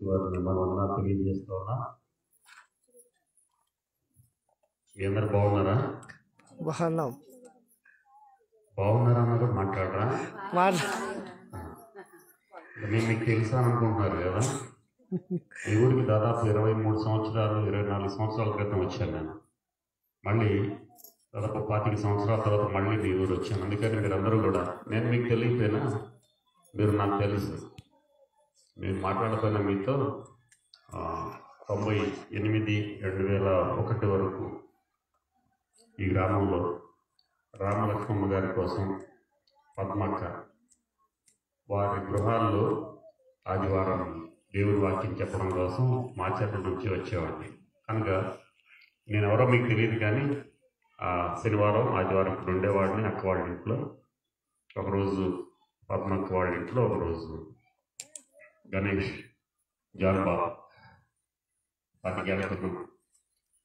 ఇవాళ మిమ్మల్ని వందనాలు తెలియజేస్తా ఉన్నా. మీ అందరు బాగున్నారా? బాగున్నాం. బాగున్నారా అన్న కూడా మాట్లాడరా? నేను మీకు తెలుసా అనుకుంటున్నారు కదా. ఈ ఊరికి దాదాపు 23 సంవత్సరాలు 24 సంవత్సరాల క్రితం వచ్చాను నేను. మళ్ళీ దాదాపు 25 సంవత్సరాల తర్వాత మళ్ళీ మీ ఊరు వచ్చాను. అందుకని మీరు అందరూ కూడా, నేను మీకు తెలియకపోయినా మీరు నాకు తెలుసు. మీరు మాట్లాడకపోయినా మీతో 98-2001 వరకు ఈ గ్రామంలో రామలక్ష్మమ్మ గారి కోసం పద్మక్క వారి గృహాల్లో ఆదివారం దేవుడి వాక్యం చెప్పడం కోసం మా చెట్ల నుంచి వచ్చేవాడిని. కనుక నేను ఎవరో మీకు తెలియదు, కానీ శనివారం ఆదివారం ఇప్పుడు ఉండేవాడిని అక్క వాళ్ళ ఇంట్లో, ఒకరోజు పద్మక్క వాళ్ళ ఇంట్లో, ఒకరోజు గణేష్ జాన్బాబు అతికేళ్తున్నాం.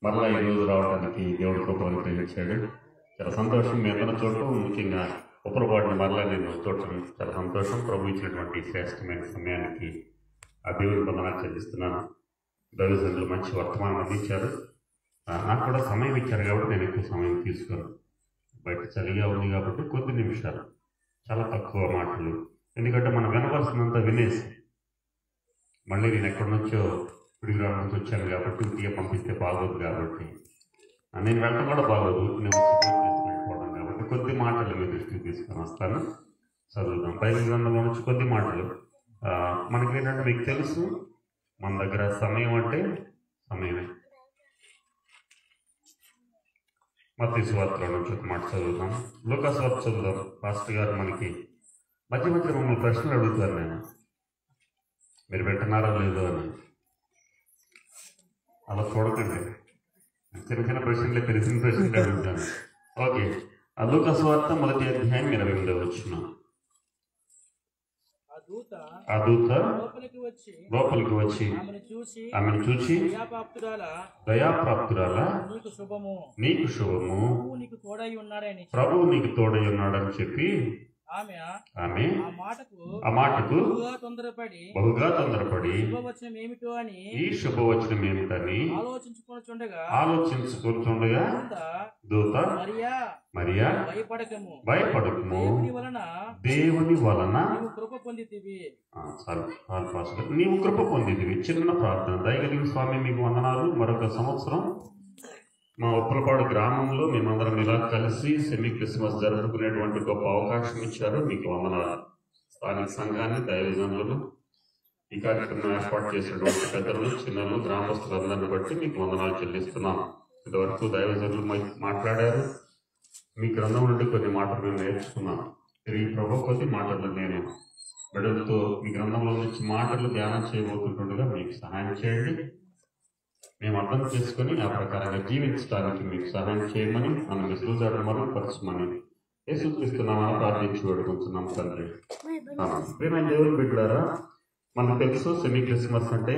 మళ్ళీ ఈరోజు రావడానికి దేవుడి కృపను ప్రేమించాడు. చాలా సంతోషం. మీ అందరూ చూడటం, ముఖ్యంగా ఉపరపాటుని మరలా నేను చూడటం చాలా సంతోషం. ప్రభు ఇచ్చినటువంటి శ్రేష్టమైన సమయానికి ఆ దేవుడి వందనాలు చెల్లిస్తున్నాను. దైవజనులు మంచి వర్తమానం అందించారు. నాకు కూడా సమయం ఇచ్చారు కాబట్టి నేను ఎక్కువ సమయం తీసుకోను. బయట చలిగా ఉంది కాబట్టి కొద్ది నిమిషాలు, చాలా తక్కువ మాటలు, ఎందుకంటే మనం వినవలసినంత వినేసి మళ్ళీ నేను ఎక్కడి నుంచో గుడిగ్రామం నుంచి వచ్చాను కాబట్టి ఇంటికి పంపిస్తే బాగోదు. కాబట్టి నేను వెళ్ళడం కూడా బాగోదు, నేను వెళ్ళిపోవడం కాబట్టి కొద్ది మాటలు మీ దృష్టికి తీసుకొని వస్తాను. చదువుదాం. బైబిల్ గ్రంథంలో నుంచి కొద్ది మాటలు. మనకి ఏంటంటే మీకు తెలుసు, మన దగ్గర సమయం అంటే సమయమే. మత్తయి సువార్తలో నుంచి ఒక మాట చదువుతాం. లూకా సువార్త చదువుదాం. పాస్టర్ గారు మనకి మధ్య మధ్య మమ్మల్ని ప్రశ్నలు అడుగుతారు. నేను మీరు వింటున్నారో లేదో అని అలా చూడకండి. చిన్న చిన్న ప్రశ్నలే, తెలిసిన ప్రశ్నలే అడుగుతాను. ఓకే, లూకా సువార్త 1వ అధ్యాయం 28వ వచనం. ఆ దూత లోపలికి వచ్చి ఆమెను చూసి, దయాప్రాప్తురాల, నీకు శుభము, ప్రభువు నీకు తోడై ఉన్నాడని చెప్పి ఆమె ఆ మాటకు బహుగా తొందరపడి ఈ శుభవచనం ఏమిటని ఆలోచించుకుంటుండగా దూత, మరియా భయపడకము, దేవుని వలన నీవు కృప పొందితివి. చిన్న ప్రార్థన. దయగలిగిన స్వామి మీకు వందనాలు. మరొక సంవత్సరం మా ఉప్పలపాడు గ్రామంలో మేమందరం ఇలా కలిసి సెమీ క్రిస్మస్ జరుపుకునేటువంటి గొప్ప అవకాశం ఇచ్చారు. మీకు వందనాలు. స్థానిక సంఘాన్ని, దైవజనులను, ఈ కార్యక్రమం ఏర్పాటు చేసినటువంటి పెద్దలు, చిన్నలు, గ్రామస్తులందరిని బట్టి మీకు వందనాలు చెల్లిస్తున్నాం. ఇంతవరకు దైవజనులు మాట్లాడారు. మీ గ్రంథం నుండి కొన్ని మాటలు నేను నేర్చుకున్నాను. తిరిగి ప్రభు కొద్ది మాటలు నేను బిడ్డలతో మీ గ్రంథంలో నుంచి మాటలు ధ్యానం చేయబోతుండగా మీకు సహాయం చేయండి. మేము అర్థం చేసుకుని ఆ ప్రకారంగా జీవించడానికి మీకు సహాయం చేయమని, మనం విశ్వాసాలను మరుగుపరచమని యేసుక్రీస్తున్నామని ప్రార్థించి వేడుకుంటున్నాం తండ్రి. ప్రియమైన దేవుని బిడ్డలారా, మనకు తెలుసు సెమీ క్రిస్మస్ అంటే,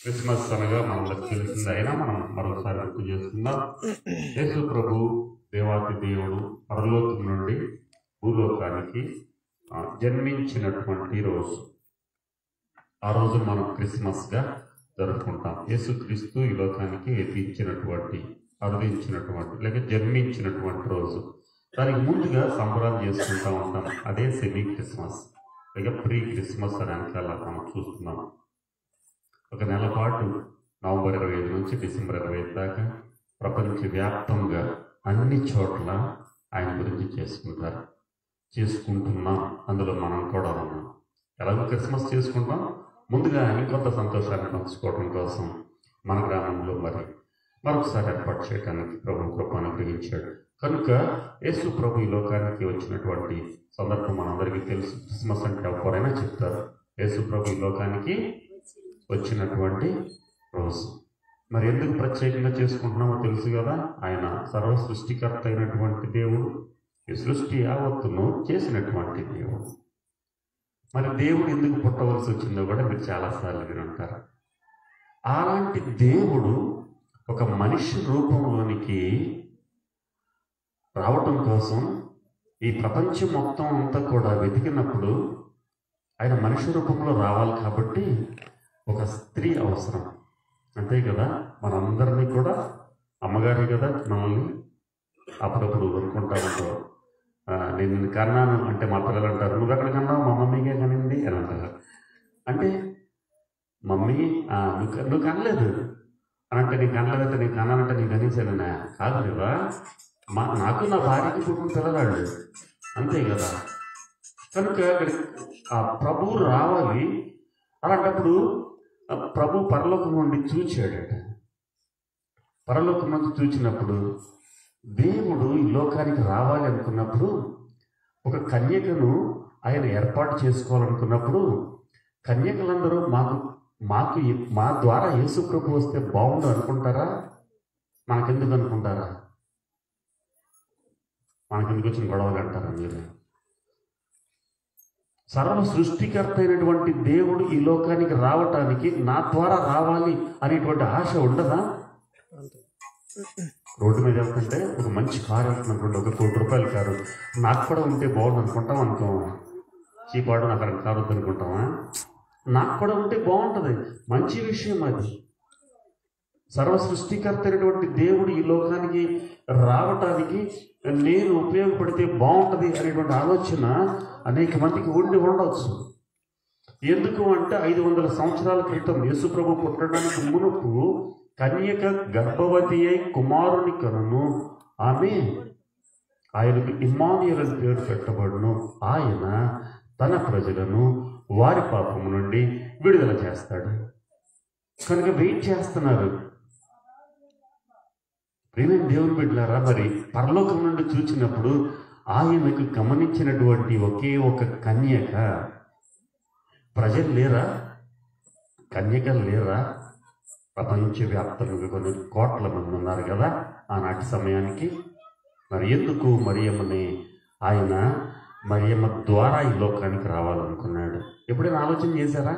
క్రిస్మస్ అనగా మనకు తెలిసింది. అయినా మనం మరొకసారి గుర్తు చేసుకుందాం. యేసు ప్రభు దేవాతి దేవుడు పరలోకం నుండి భూలోకానికి జన్మించినటువంటి రోజు. ఆ రోజు మనం క్రిస్మస్గా జరుపుకుంటాం. యేసుక్రీస్తు ఈ లోకానికి అవతరించినటువంటి లేక జన్మించినటువంటి రోజు. దానికి ముందుగా సంబరాలు చేసుకుంటూ ఉంటాం. అదే సెమీ క్రిస్మస్ లేక ప్రీ క్రిస్మస్ అని వెనకాల మనం చూస్తున్నాం. ఒక నెల పాటు నవంబర్ 25 నుంచి డిసెంబర్ 25 దాకా ప్రపంచవ్యాప్తంగా అన్ని చోట్ల ఆయన గురించి చేసుకుంటున్నాం. అందులో మనం కూడా ఉన్నాం. ఎలాగో క్రిస్మస్ చేసుకుంటాం, ముందుగా ఇంకొంత సంతోషాన్ని పంచుకోవడం కోసం మన గ్రామంలో మరొకసారి ఏర్పాటు చేయడానికి ప్రభు కృప అనుగ్రహించాడు. కనుక యేసు ప్రభు ఈ లోకానికి వచ్చినటువంటి సందర్భం మనందరికీ తెలుసు. క్రిస్మస్ అంటే ఎవరైనా చెప్తారు. యేసు ప్రభు ఈ లోకానికి వచ్చినటువంటి రోజు. మరి ఎందుకు ప్రత్యేకంగా చేసుకుంటున్నామో తెలుసు కదా. ఆయన సర్వ సృష్టికర్త అయినటువంటి దేవుడు, ఈ సృష్టి యావత్తును చేసినటువంటి దేవుడు. మరి దేవుడు ఎందుకు పుట్టవలసి వచ్చిందో కూడా మీరు చాలాసార్లు వినుంటారు. అలాంటి దేవుడు ఒక మనిషి రూపంలోనికి రావటం కోసం ఈ ప్రపంచం మొత్తం అంతా కూడా వెతికినప్పుడు ఆయన మనిషి రూపంలో రావాలి. కాబట్టి ఒక స్త్రీ అవసరం, అంతే కదా. మనందరినీ కూడా అమ్మగారి కదా మనల్ని అప్పుడప్పుడు అనుకుంటా ఉంటారు. నేను నిన్ను కన్నాను అంటే మా పిల్లలు అంటారు, నువ్వు ఎక్కడ కన్నావు, మా మమ్మీకే కనింది అని అంటారు. అంటే మమ్మీ నువ్వు కనలేదు అని అంటే, నీకు కనలేదంటే నీకు కన్నానంటే నీకు కనీసేనా కాదు కదా. నాకు నా భార్యకి పుట్టిన పిల్లగాళ్ళు, అంతే కదా. కనుక ఆ ప్రభువు రావాలి. అలాంటప్పుడు ప్రభు పరలోకం నుండి చూచాడట. పరలోకం నుండి చూచినప్పుడు దేవుడు ఈ లోకానికి రావాలి అనుకున్నప్పుడు, ఒక కన్యకను ఆయన ఏర్పాటు చేసుకోవాలనుకున్నప్పుడు, కన్యకలందరూ మా ద్వారా యేసు ప్రభు వస్తే బాగుండు అనుకుంటారా? మనకెందుకు అనుకుంటారా? మనకెందుకు వచ్చిన గొడవలు అంటారా మీరు? సర్వ సృష్టికర్త అయినటువంటి దేవుడు ఈ లోకానికి రావటానికి నా ద్వారా రావాలి అనేటువంటి ఆశ ఉండదా? రోడ్డు మీద వెళ్తుంటే ఒక మంచి కారు వెళ్తుంది అనుకోండి, ఒక ₹1,00,00,000 కారు, నాకు కూడా ఉంటే బాగుంది అనుకుంటాం. చీపాడు నాకు అక్కడ కారు వద్దు అనుకుంటామా? నాకు కూడా ఉంటే బాగుంటుంది, మంచి విషయం అది. సర్వ సృష్టికర్త అయినటువంటి దేవుడు ఈ లోకానికి రావటానికి నేను ఉపయోగపడితే బాగుంటుంది అనేటువంటి ఆలోచన అనేక మందికి ఉండవచ్చు. ఎందుకు అంటే 500 సంవత్సరాల క్రితం యేసుప్రభు పుట్టడానికి మునుపు కన్యక గర్భవతి అయి కుమారుని కనును, ఆయనకు ఇమ్మానుయేలు అని పేరు పెట్టబడును. ఆయన తన ప్రజలను వారి పాపము నుండి విడుదల చేస్తాడు. కనుక వెయిట్ చేస్తున్నారు. ప్రియమైన దేవుని బిడ్డలారా, మరి పరలోకం నుండి చూచినప్పుడు ఆయనకు గమనించినటువంటి ఒకే ఒక కన్యక. ప్రజలు లేరా? కన్యకలు లేరా? ప్రపంచవ్యాప్తంగా కొన్ని కోట్ల మంది ఉన్నారు కదా ఆనాటి సమయానికి. మరి ఎందుకు మరియమ్మ ద్వారా ఈ లోకానికి రావాలనుకున్నాడు? ఎప్పుడైనా ఆలోచన చేశారా?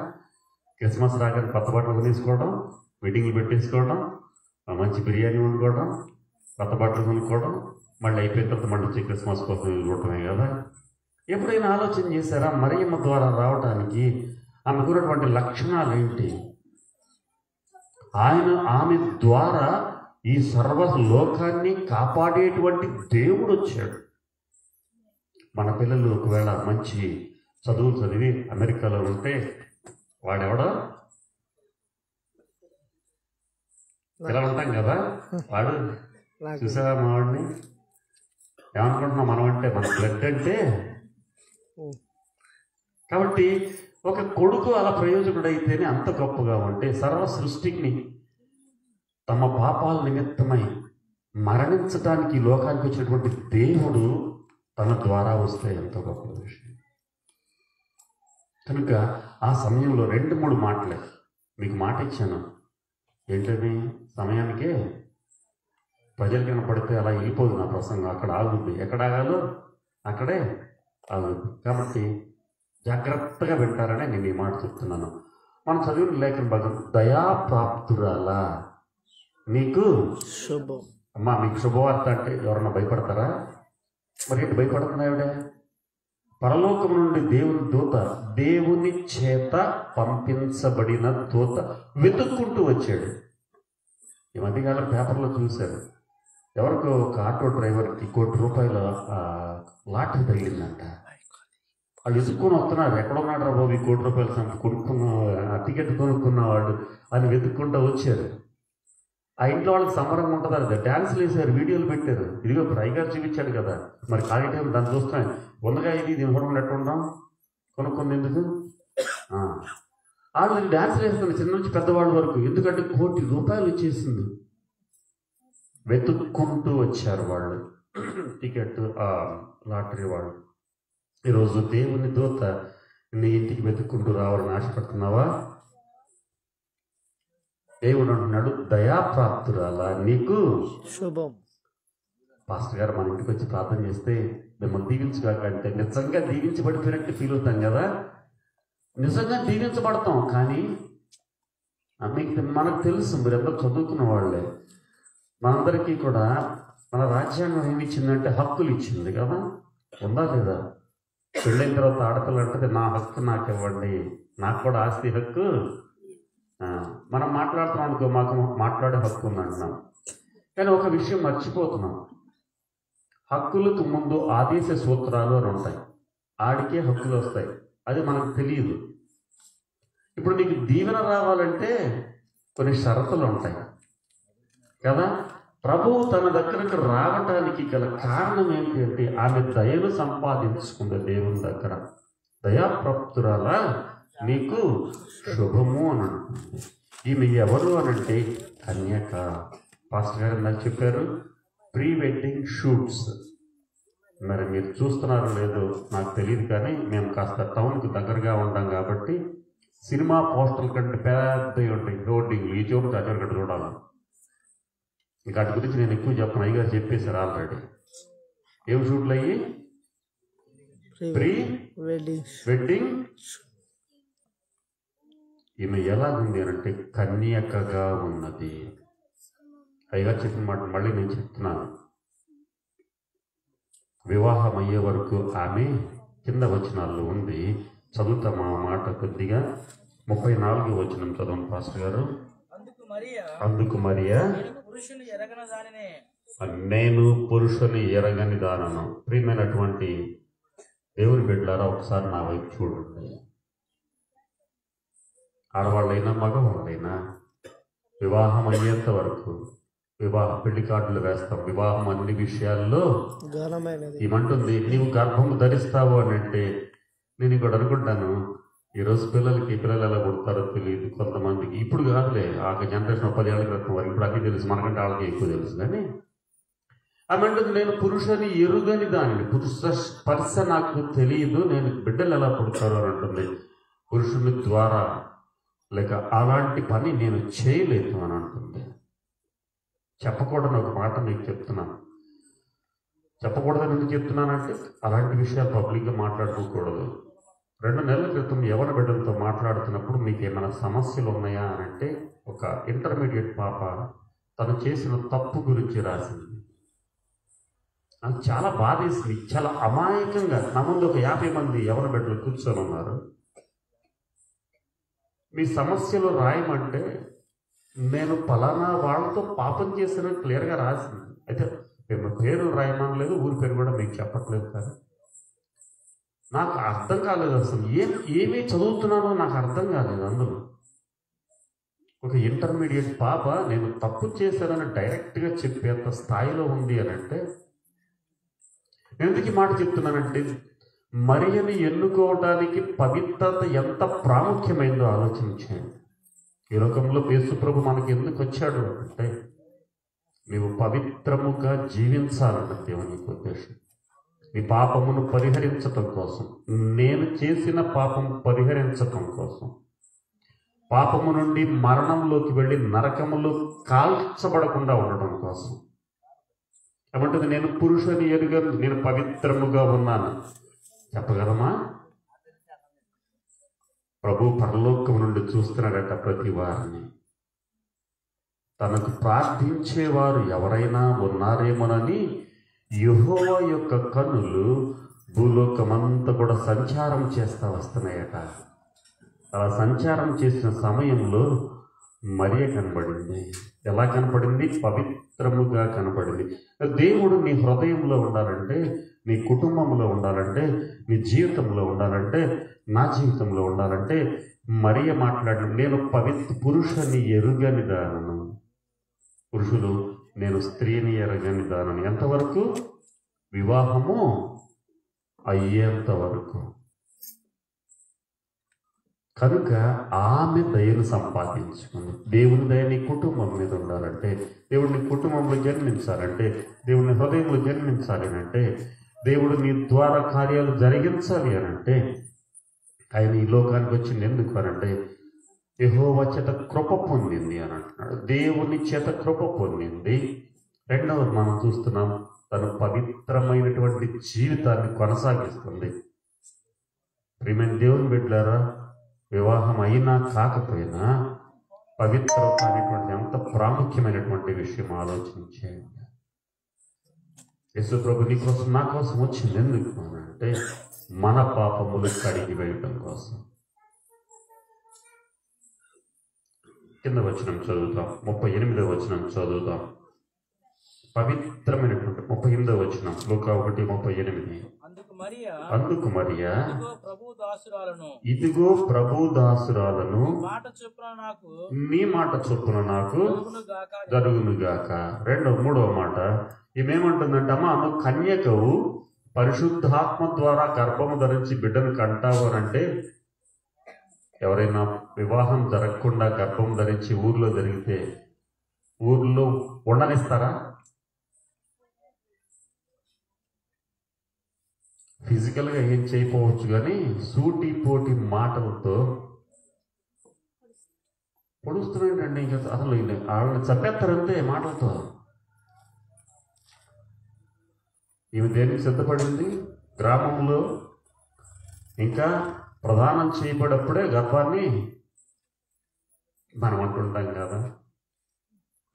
క్రిస్మస్ రాగానే కొత్త బట్టలు తీసుకోవడం, వెడ్డింగ్లు పెట్టేసుకోవడం, మంచి బిర్యానీ వండుకోవడం, కొత్త బట్టలు కొనుక్కోవడం, మళ్ళీ అయిపోయిన తర్వాత మళ్ళీ వచ్చి క్రిస్మస్ కోసం చూడటమే కదా. ఎప్పుడైనా ఆలోచన చేశారా మరియమ్మ ద్వారా రావడానికి ఆమెకున్నటువంటి లక్షణాలు ఏంటి? ఆమె ద్వారా ఈ సర్వ లోకాన్ని కాపాడేటువంటి దేవుడు వచ్చాడు. మన పిల్లలు ఒకవేళ మంచి చదువులు చదివి అమెరికాలో ఉంటే వాడెవడో ఇలా ఉంటాం కదా, వాడు చూసావా మా వాడిని ఏమనుకుంటున్నాం మనం అంటే, మన బ్లడ్ అంటే. కాబట్టి ఒక కొడుకు అలా ప్రయోజకుడైతేనే అంత గొప్పగా ఉంటే, సర్వ సృష్టిని తమ పాపాల నిమిత్తమై మరణించడానికి లోకానికి వచ్చినటువంటి దేవుడు తన ద్వారా వస్తే ఎంతో గొప్ప విషయం. కనుక ఆ సమయంలో 2-3 మాటలే మీకు మాట ఇచ్చాను. ఏంటని? సమయానికే ప్రజలు కనపడితే అలా వెళ్ళిపోదు నా ప్రసంగం, అక్కడ ఆగుద్ది. ఎక్కడ ఆగాలో అక్కడే ఆగుద్ది. కాబట్టి జాగ్రత్తగా వింటారనే నేను ఈ మాట చెప్తున్నాను. మనం చదివిన లేఖన భాగం, దయాప్రాప్తురాలా నీకు శుభం. అమ్మా, మీకు శుభవార్త అంటే ఎవరన్నా భయపడతారా? మరి ఏంటి భయపడుతున్నావిడే? పరలోకం నుండి దేవుని దూత, దేవుని చేత పంపించబడిన దూత వెతుక్కుంటూ వచ్చాడు. ఈ మధ్యకాలం పేపర్లో చూశారు, ఎవరికో ఒక ఆటో డ్రైవర్కి ₹1,00,00,000 లాటరీ తగిలిందంట. వాళ్ళు వెతుక్కొని వస్తున్నారు, ఎక్కడున్నాడు రా బాబు ₹1,00,00,000 కొనుక్కున్న టికెట్ కొనుక్కున్నవాడు అని వెతుక్కుంటూ వచ్చారు. ఆ ఇంట్లో వాళ్ళకి సంబరంగా ఉంటుంది. అది డ్యాన్స్లు వేసారు, వీడియోలు పెట్టారు. ఇదిగో రాయిగారు చూపించాడు కదా, మరి ఖాళీ టైం దాన్ని చూస్తున్నాయి. వందగా దీని హోటల్ ఎట్టు ఉంటాం, కొనుక్కుంది ఎందుకు? వాళ్ళు డ్యాన్స్లు వేస్తున్నారు, చిన్న నుంచి పెద్దవాళ్ళ వరకు. ఎందుకంటే ₹1,00,00,000 వచ్చేసింది. వెతుక్కుంటూ వచ్చారు వాళ్ళు టికెట్, లాటరీ వాళ్ళు. ఈరోజు దేవుని దూత నీ ఇంటికి వెతుక్కుంటూ రావాలని ఆశపడుతున్నావా? దేవుడు అంటున్నాడు, దయాప్రాప్తురాలా నీకు శుభం. పాస్టర్ గారు మన ఇంటికి వచ్చి ప్రార్థన చేస్తే మిమ్మల్ని దీవించగాకంటే నిజంగా దీవించబడిపోయినట్టు ఫీల్ అవుతాం కదా. నిజంగా దీవించబడతాం. కానీ మనకు తెలుసు, మీరందరూ చదువుకున్న వాళ్ళే. మనందరికీ కూడా మన రాజ్యాంగం ఏమి ఇచ్చిందంటే హక్కులు ఇచ్చింది కదా, ఉందా లేదా? పెళ్ళైన తర్వాత ఆడపిల్ల అంటే నా హక్కు నాకు ఇవ్వండి, నాకు కూడా ఆస్తి హక్కు మనం మాట్లాడుతున్నాం అనుకో, మాకు మాట్లాడే హక్కు ఉంది అంటున్నాం. కానీ ఒక విషయం మర్చిపోతున్నాం. హక్కులకు ముందు ఆదేశ సూత్రాలు అని ఉంటాయి. ఆడికే హక్కులు వస్తాయి, అది మనకు తెలియదు. ఇప్పుడు నీకు దీవెన రావాలంటే కొన్ని షరతులు ఉంటాయి కదా. ప్రభువు తన దగ్గరకు రావటానికి గల కారణం ఏంటి అంటే ఆమె దయను సంపాదించుకుంది దేవుని దగ్గర. దయాప్రాప్తురాల నీకు శుభము అని అంటుంది. ఈమె ఎవరు అనంటే కన్యక. పాస్టర్ గారు నాకు చెప్పారు, ప్రీ వెడ్డింగ్ షూట్స్. మరి మీరు చూస్తున్నారో లేదో నాకు తెలియదు, కానీ మేము కాస్త టౌన్కి దగ్గరగా ఉంటాం కాబట్టి సినిమా పోస్టర్ల కంటే పెద్దవి ఉంటాయి రోడ్డింగ్లు. ఈ చోటు అక్కడ చూడాలి. ఇంకా వాటి గురించి నేను ఎక్కువ చెప్పను, అయ్యగారు చెప్పేశారు ఆల్రెడీ. ఏం షూట్లు అయ్యి? Pre wedding. ఈమె ఎలాగుంది అంటే కన్యకగా ఉన్నది. అయ్యగారు చెప్పిన మాట మళ్ళీ నేను చెప్తున్నాను. వివాహం అయ్యే వరకు ఆమె కింద వచనాల్లో ఉంది. చదువుతాం ఆ మాట కొద్దిగా. 34వ వచనం చదవండి పాస్టర్ గారు. అందుకు మరియా నేను పురుషుని ఎరగని దానను. ప్రియమైనటువంటి దేవుని బిడ్డలారా, ఒకసారి నా వైపు చూడండి. ఆడవాళ్ళైనా మగవాళ్ళైనా వివాహం అయ్యేంత వరకు పెళ్లి కార్డులు వేస్తాం. వివాహం అన్ని విషయాల్లో ఏమంటుంది, నీవు గర్భం ధరిస్తావు అని అంటే నేను ఇక్కడ అనుకుంటాను, ఈరోజు పిల్లలు ఎలా పుడతారో తెలియదు కొంతమందికి. ఇప్పుడు కాదులే, ఆ జనరేషన్ 10 ఏళ్ళ క్రితం వరకు, ఇప్పుడు అన్నీ తెలుసు, మనకంటే వాళ్ళకి ఎక్కువ తెలుసు. కానీ ఆమె అంటుంది, నేను పురుషుని ఎరుగని దానిని, పురుష స్పర్శ నాకు తెలియదు, నేను బిడ్డలు ఎలా పుడతారో అని అంటుంది. పురుషుని ద్వారా లేక అలాంటి పని నేను చేయలేదు అని అంటుంది. చెప్పకూడని ఒక మాట మీకు చెప్తున్నాను. చెప్పకూడదని ఎందుకు చెప్తున్నానంటే అలాంటి విషయాలు పబ్లిక్గా మాట్లాడుకోకూడదు. 2 నెలల క్రితం యవన బిడ్డలతో మాట్లాడుతున్నప్పుడు మీకు ఏమైనా సమస్యలు ఉన్నాయా అని అంటే ఒక ఇంటర్మీడియట్ పాప తను చేసిన తప్పు గురించి రాసింది. నాకు చాలా బాధేసింది. చాలా అమాయకంగా నా ముందు ఒక 50 మంది యవన బిడ్డలు కూర్చొని ఉన్నారు. మీ సమస్యలు రాయమంటే నేను పలానా వాళ్ళతో పాపం చేసిన క్లియర్గా రాసింది. అయితే మేము పేరు రాయమనలేదు, ఊరి పేరు కూడా మీకు చెప్పట్లేదు. కానీ నాకు అర్థం కాలేదు, అసలు ఏమీ చదువుతున్నానో నాకు అర్థం కాలేదు. అందులో ఒక ఇంటర్మీడియట్ పాప నేను తప్పు చేశానని డైరెక్ట్గా చెప్పేంత స్థాయిలో ఉంది అని అంటే, ఎందుకు ఈ మాట చెప్తున్నానంటే మరియని ఎన్నుకోవడానికి పవిత్రత ఎంత ప్రాముఖ్యమైందో ఆలోచించండి. ఈ లోకంలో యేసు ప్రభు మనకి ఎందుకు వచ్చాడు అంటే నీవు పవిత్రముగా జీవించాలన్న దేవుని ఉద్దేశం. నీ పాపమును పరిహరించటం కోసం, నేను చేసిన పాపం పరిహరించటం కోసం, పాపము నుండి మరణంలోకి వెళ్ళి నరకములో కాల్చబడకుండా ఉండడం కోసం. ఏమంటుంది, నేను పురుషుని ఎరుగను, నేను పవిత్రముగా ఉన్నాను. చెప్పగలమా? ప్రభు పరలోకం నుండి చూస్తున్నాడట ప్రతి వారిని. తనకు ప్రార్థించేవారు ఎవరైనా ఉన్నారేమోనని యెహోవా యొక్క కన్నులు భూలోకమంతా కూడా సంచారం చేస్తా వస్తున్నాయట. అలా సంచారం చేసిన సమయంలో మరియ కనబడింది. ఎలా కనపడింది? పవిత్రముగా కనపడింది. దేవుడు నీ హృదయంలో ఉండాలంటే, నీ కుటుంబంలో ఉండాలంటే, నీ జీవితంలో ఉండాలంటే, నా జీవితంలో ఉండాలంటే మరియ మాట్లాడడం, నేను పురుషుని ఎరుగని దానను. పురుషులు నేను స్త్రీని ఎరగని దానని. ఎంతవరకు? వివాహము అయ్యేంత వరకు. కనుక ఆమె దయను సంపాదించుకుంది. దేవుని దయ నీ కుటుంబం మీద ఉండాలంటే, దేవుడిని కుటుంబంలో జన్మించాలంటే, దేవుని హృదయంలో జన్మించాలి అంటే, దేవుడు నీ ద్వారా కార్యాలు జరిగించాలి అనంటే, ఆయన ఈ లోకానికి వచ్చింది ఎందుకు అనంటే యెహోవా చేత కృప పొందింది అని అంటున్నాడు. దేవుని చేత కృప పొందింది. రెండవది మనం చూస్తున్నాం, తను పవిత్రమైనటువంటి జీవితాన్ని కొనసాగిస్తుంది. ప్రియమైన దేవుని బిడ్డలారా, వివాహం అయినా కాకపోయినా పవిత్రత అనేటువంటి ఎంత ప్రాముఖ్యమైనటువంటి విషయం ఆలోచించేయండి. యేసు ప్రభు నీ కోసం నా కోసం వచ్చింది ఎందుకు అని అంటే మన పాపములు కడిగి వేయటం కోసం. కింద వచనం చదువుతాం, 38వ వచనం చదువుతాం. పవిత్రమైనటువంటి 38వ వచనం, లూకా 1:38. అందుకు మరియా, ఇదిగో ప్రభు దాసురాలను, నీ మాట చొప్పున నాకు జరుగునుగాక. మూడవ మాట ఈమెమంటుందంటే, అమ్మా నువ్వు కన్యకవు, పరిశుద్ధాత్మ ద్వారా గర్భము ధరించి బిడ్డను కంటావు అనంటే, ఎవరైనా వివాహం జరగకుండా గర్భం ధరించి ఊర్లో జరిగితే ఊర్లో ఉండనిస్తారా? ఫిజికల్గా ఏం చేయకపోవచ్చు, కానీ సూటి పోటీ మాటలతో పొడుస్తున్నాడండి. ఇంకా అసలు వాళ్ళని చంపేస్తారంతే మాటలతో. ఈమె దేనికి సిద్ధపడింది? గ్రామంలో ఇంకా ప్రదానం చేయబడప్పుడే గర్భాన్ని మనం అంటుంటాం కదా,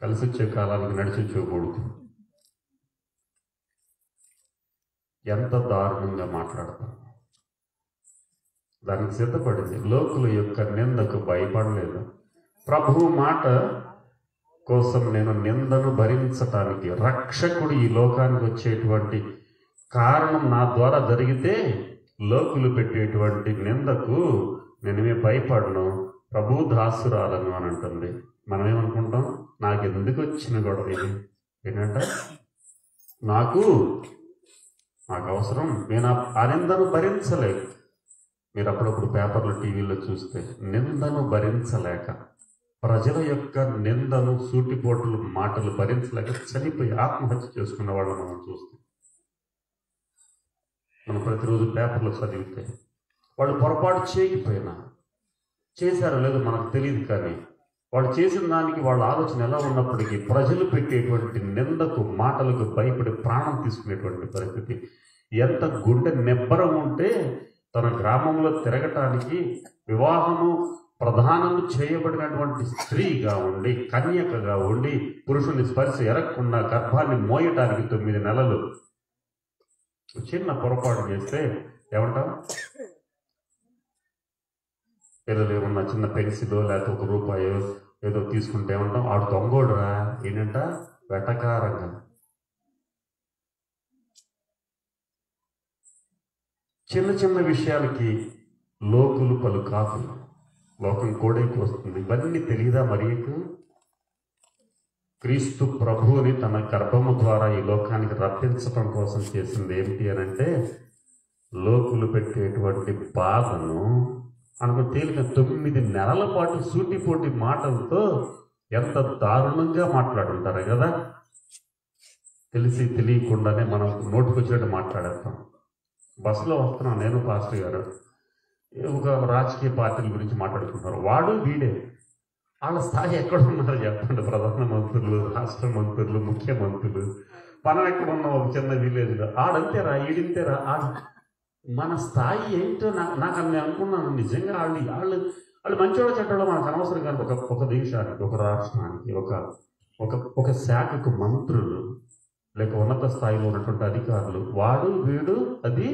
కలిసి వచ్చే కాలానికి నడిచి వచ్చేకూడదు. ఎంత దారుణంగా మాట్లాడతాం. దానికి సిద్ధపడింది. లోకుల యొక్క నిందకు భయపడలేదు. ప్రభువు మాట కోసం నేను నిందను భరించటానికి, రక్షకుడు ఈ లోకానికి వచ్చేటువంటి కారణం నా ద్వారా జరిగితే లోకులు పెట్టేటువంటి నిందకు నేనేమే భయపడను, ప్రభు దాసురాలను అని అంటుంది. మనం ఏమనుకుంటాం? నాకు ఎందుకు వచ్చిన గొడవ ఇది ఏంటంట, నాకు అవసరం, నేను ఆ నిందను భరించలేక. మీరు అప్పుడప్పుడు పేపర్లు టీవీలో చూస్తే నిందను భరించలేక, ప్రజల యొక్క నిందను సూటిపోట్లు మాటలు భరించలేక చనిపోయి ఆత్మహత్య చేసుకున్న వాళ్ళని మనం చూస్తాం. మనం ప్రతిరోజు పేపర్లో చదివితే వాళ్ళు పొరపాటు చేయకపోయినా, చేశారో లేదో మనకు తెలియదు, కానీ వాళ్ళు చేసిన దానికి వాళ్ళ ఆలోచన ఎలా ఉన్నప్పటికీ ప్రజలు పెట్టేటువంటి నిందకు, మాటలకు భయపడి ప్రాణం తీసుకునేటువంటి పరిస్థితి. ఎంత గుండె నెబ్బరం ఉంటే తన గ్రామంలో తిరగటానికి, వివాహము ప్రధానము చేయబడినటువంటి స్త్రీగా ఉండి, కన్యకగా ఉండి, పురుషుని స్పర్శ ఎరగకుండా గర్భాన్ని మోయటానికి 9 నెలలు చిన్న పొరపాటు చేస్తే ఏమంటాం? పిల్లలు ఏమన్నా చిన్న పెన్సిలో లేకపోతే ₹1 ఏదో తీసుకుంటే ఏమంటాం? ఆడు దొంగోడురా, ఏంటంట, వెటకారంగా. చిన్న చిన్న విషయాలకి లోకులు పలు కాకులు, లోకం కోడైకి వస్తుంది. ఇవన్నీ తెలియదా మరియకు? క్రీస్తు ప్రభువుని తన గర్భము ద్వారా ఈ లోకానికి రప్పించడం కోసం చేసింది ఏమిటి అని అంటే, లోకులు పెట్టేటువంటి బాధను మనకు తేలిక 9 నెలల పాటు సూటిపోటి మాటలతో ఎంత దారుణంగా మాట్లాడుంటారు కదా. తెలిసి తెలియకుండానే మనం నోటుకొచ్చినట్టు మాట్లాడేస్తాం. బస్సులో వస్తున్నాం, నేను పాస్టర్ గారు, ఒక రాజకీయ పార్టీల గురించి మాట్లాడుకుంటున్నారు. వాడు వీడే, వాళ్ళ స్థాయి ఎక్కడ ఉన్నారు చెప్పండి? ప్రధానమంత్రులు, రాష్ట్ర మంత్రులు, ముఖ్యమంత్రులు. మనం ఎక్కడ ఉన్నాం? ఒక చిన్న విలేజ్లో. ఆడంతేరా, ఈడింతేరా. మన స్థాయి ఏంటో నాకు అన్నీ అనుకున్నాను. నిజంగా వాళ్ళు మంచివాళ్ళ చెడ్డలో మనకు అనవసరం. కానీ ఒక దేశానికి, ఒక రాష్ట్రానికి, ఒక శాఖకు మంత్రులు లేక ఉన్నత స్థాయిలో ఉన్నటువంటి అధికారులు, వాడు వీడు అది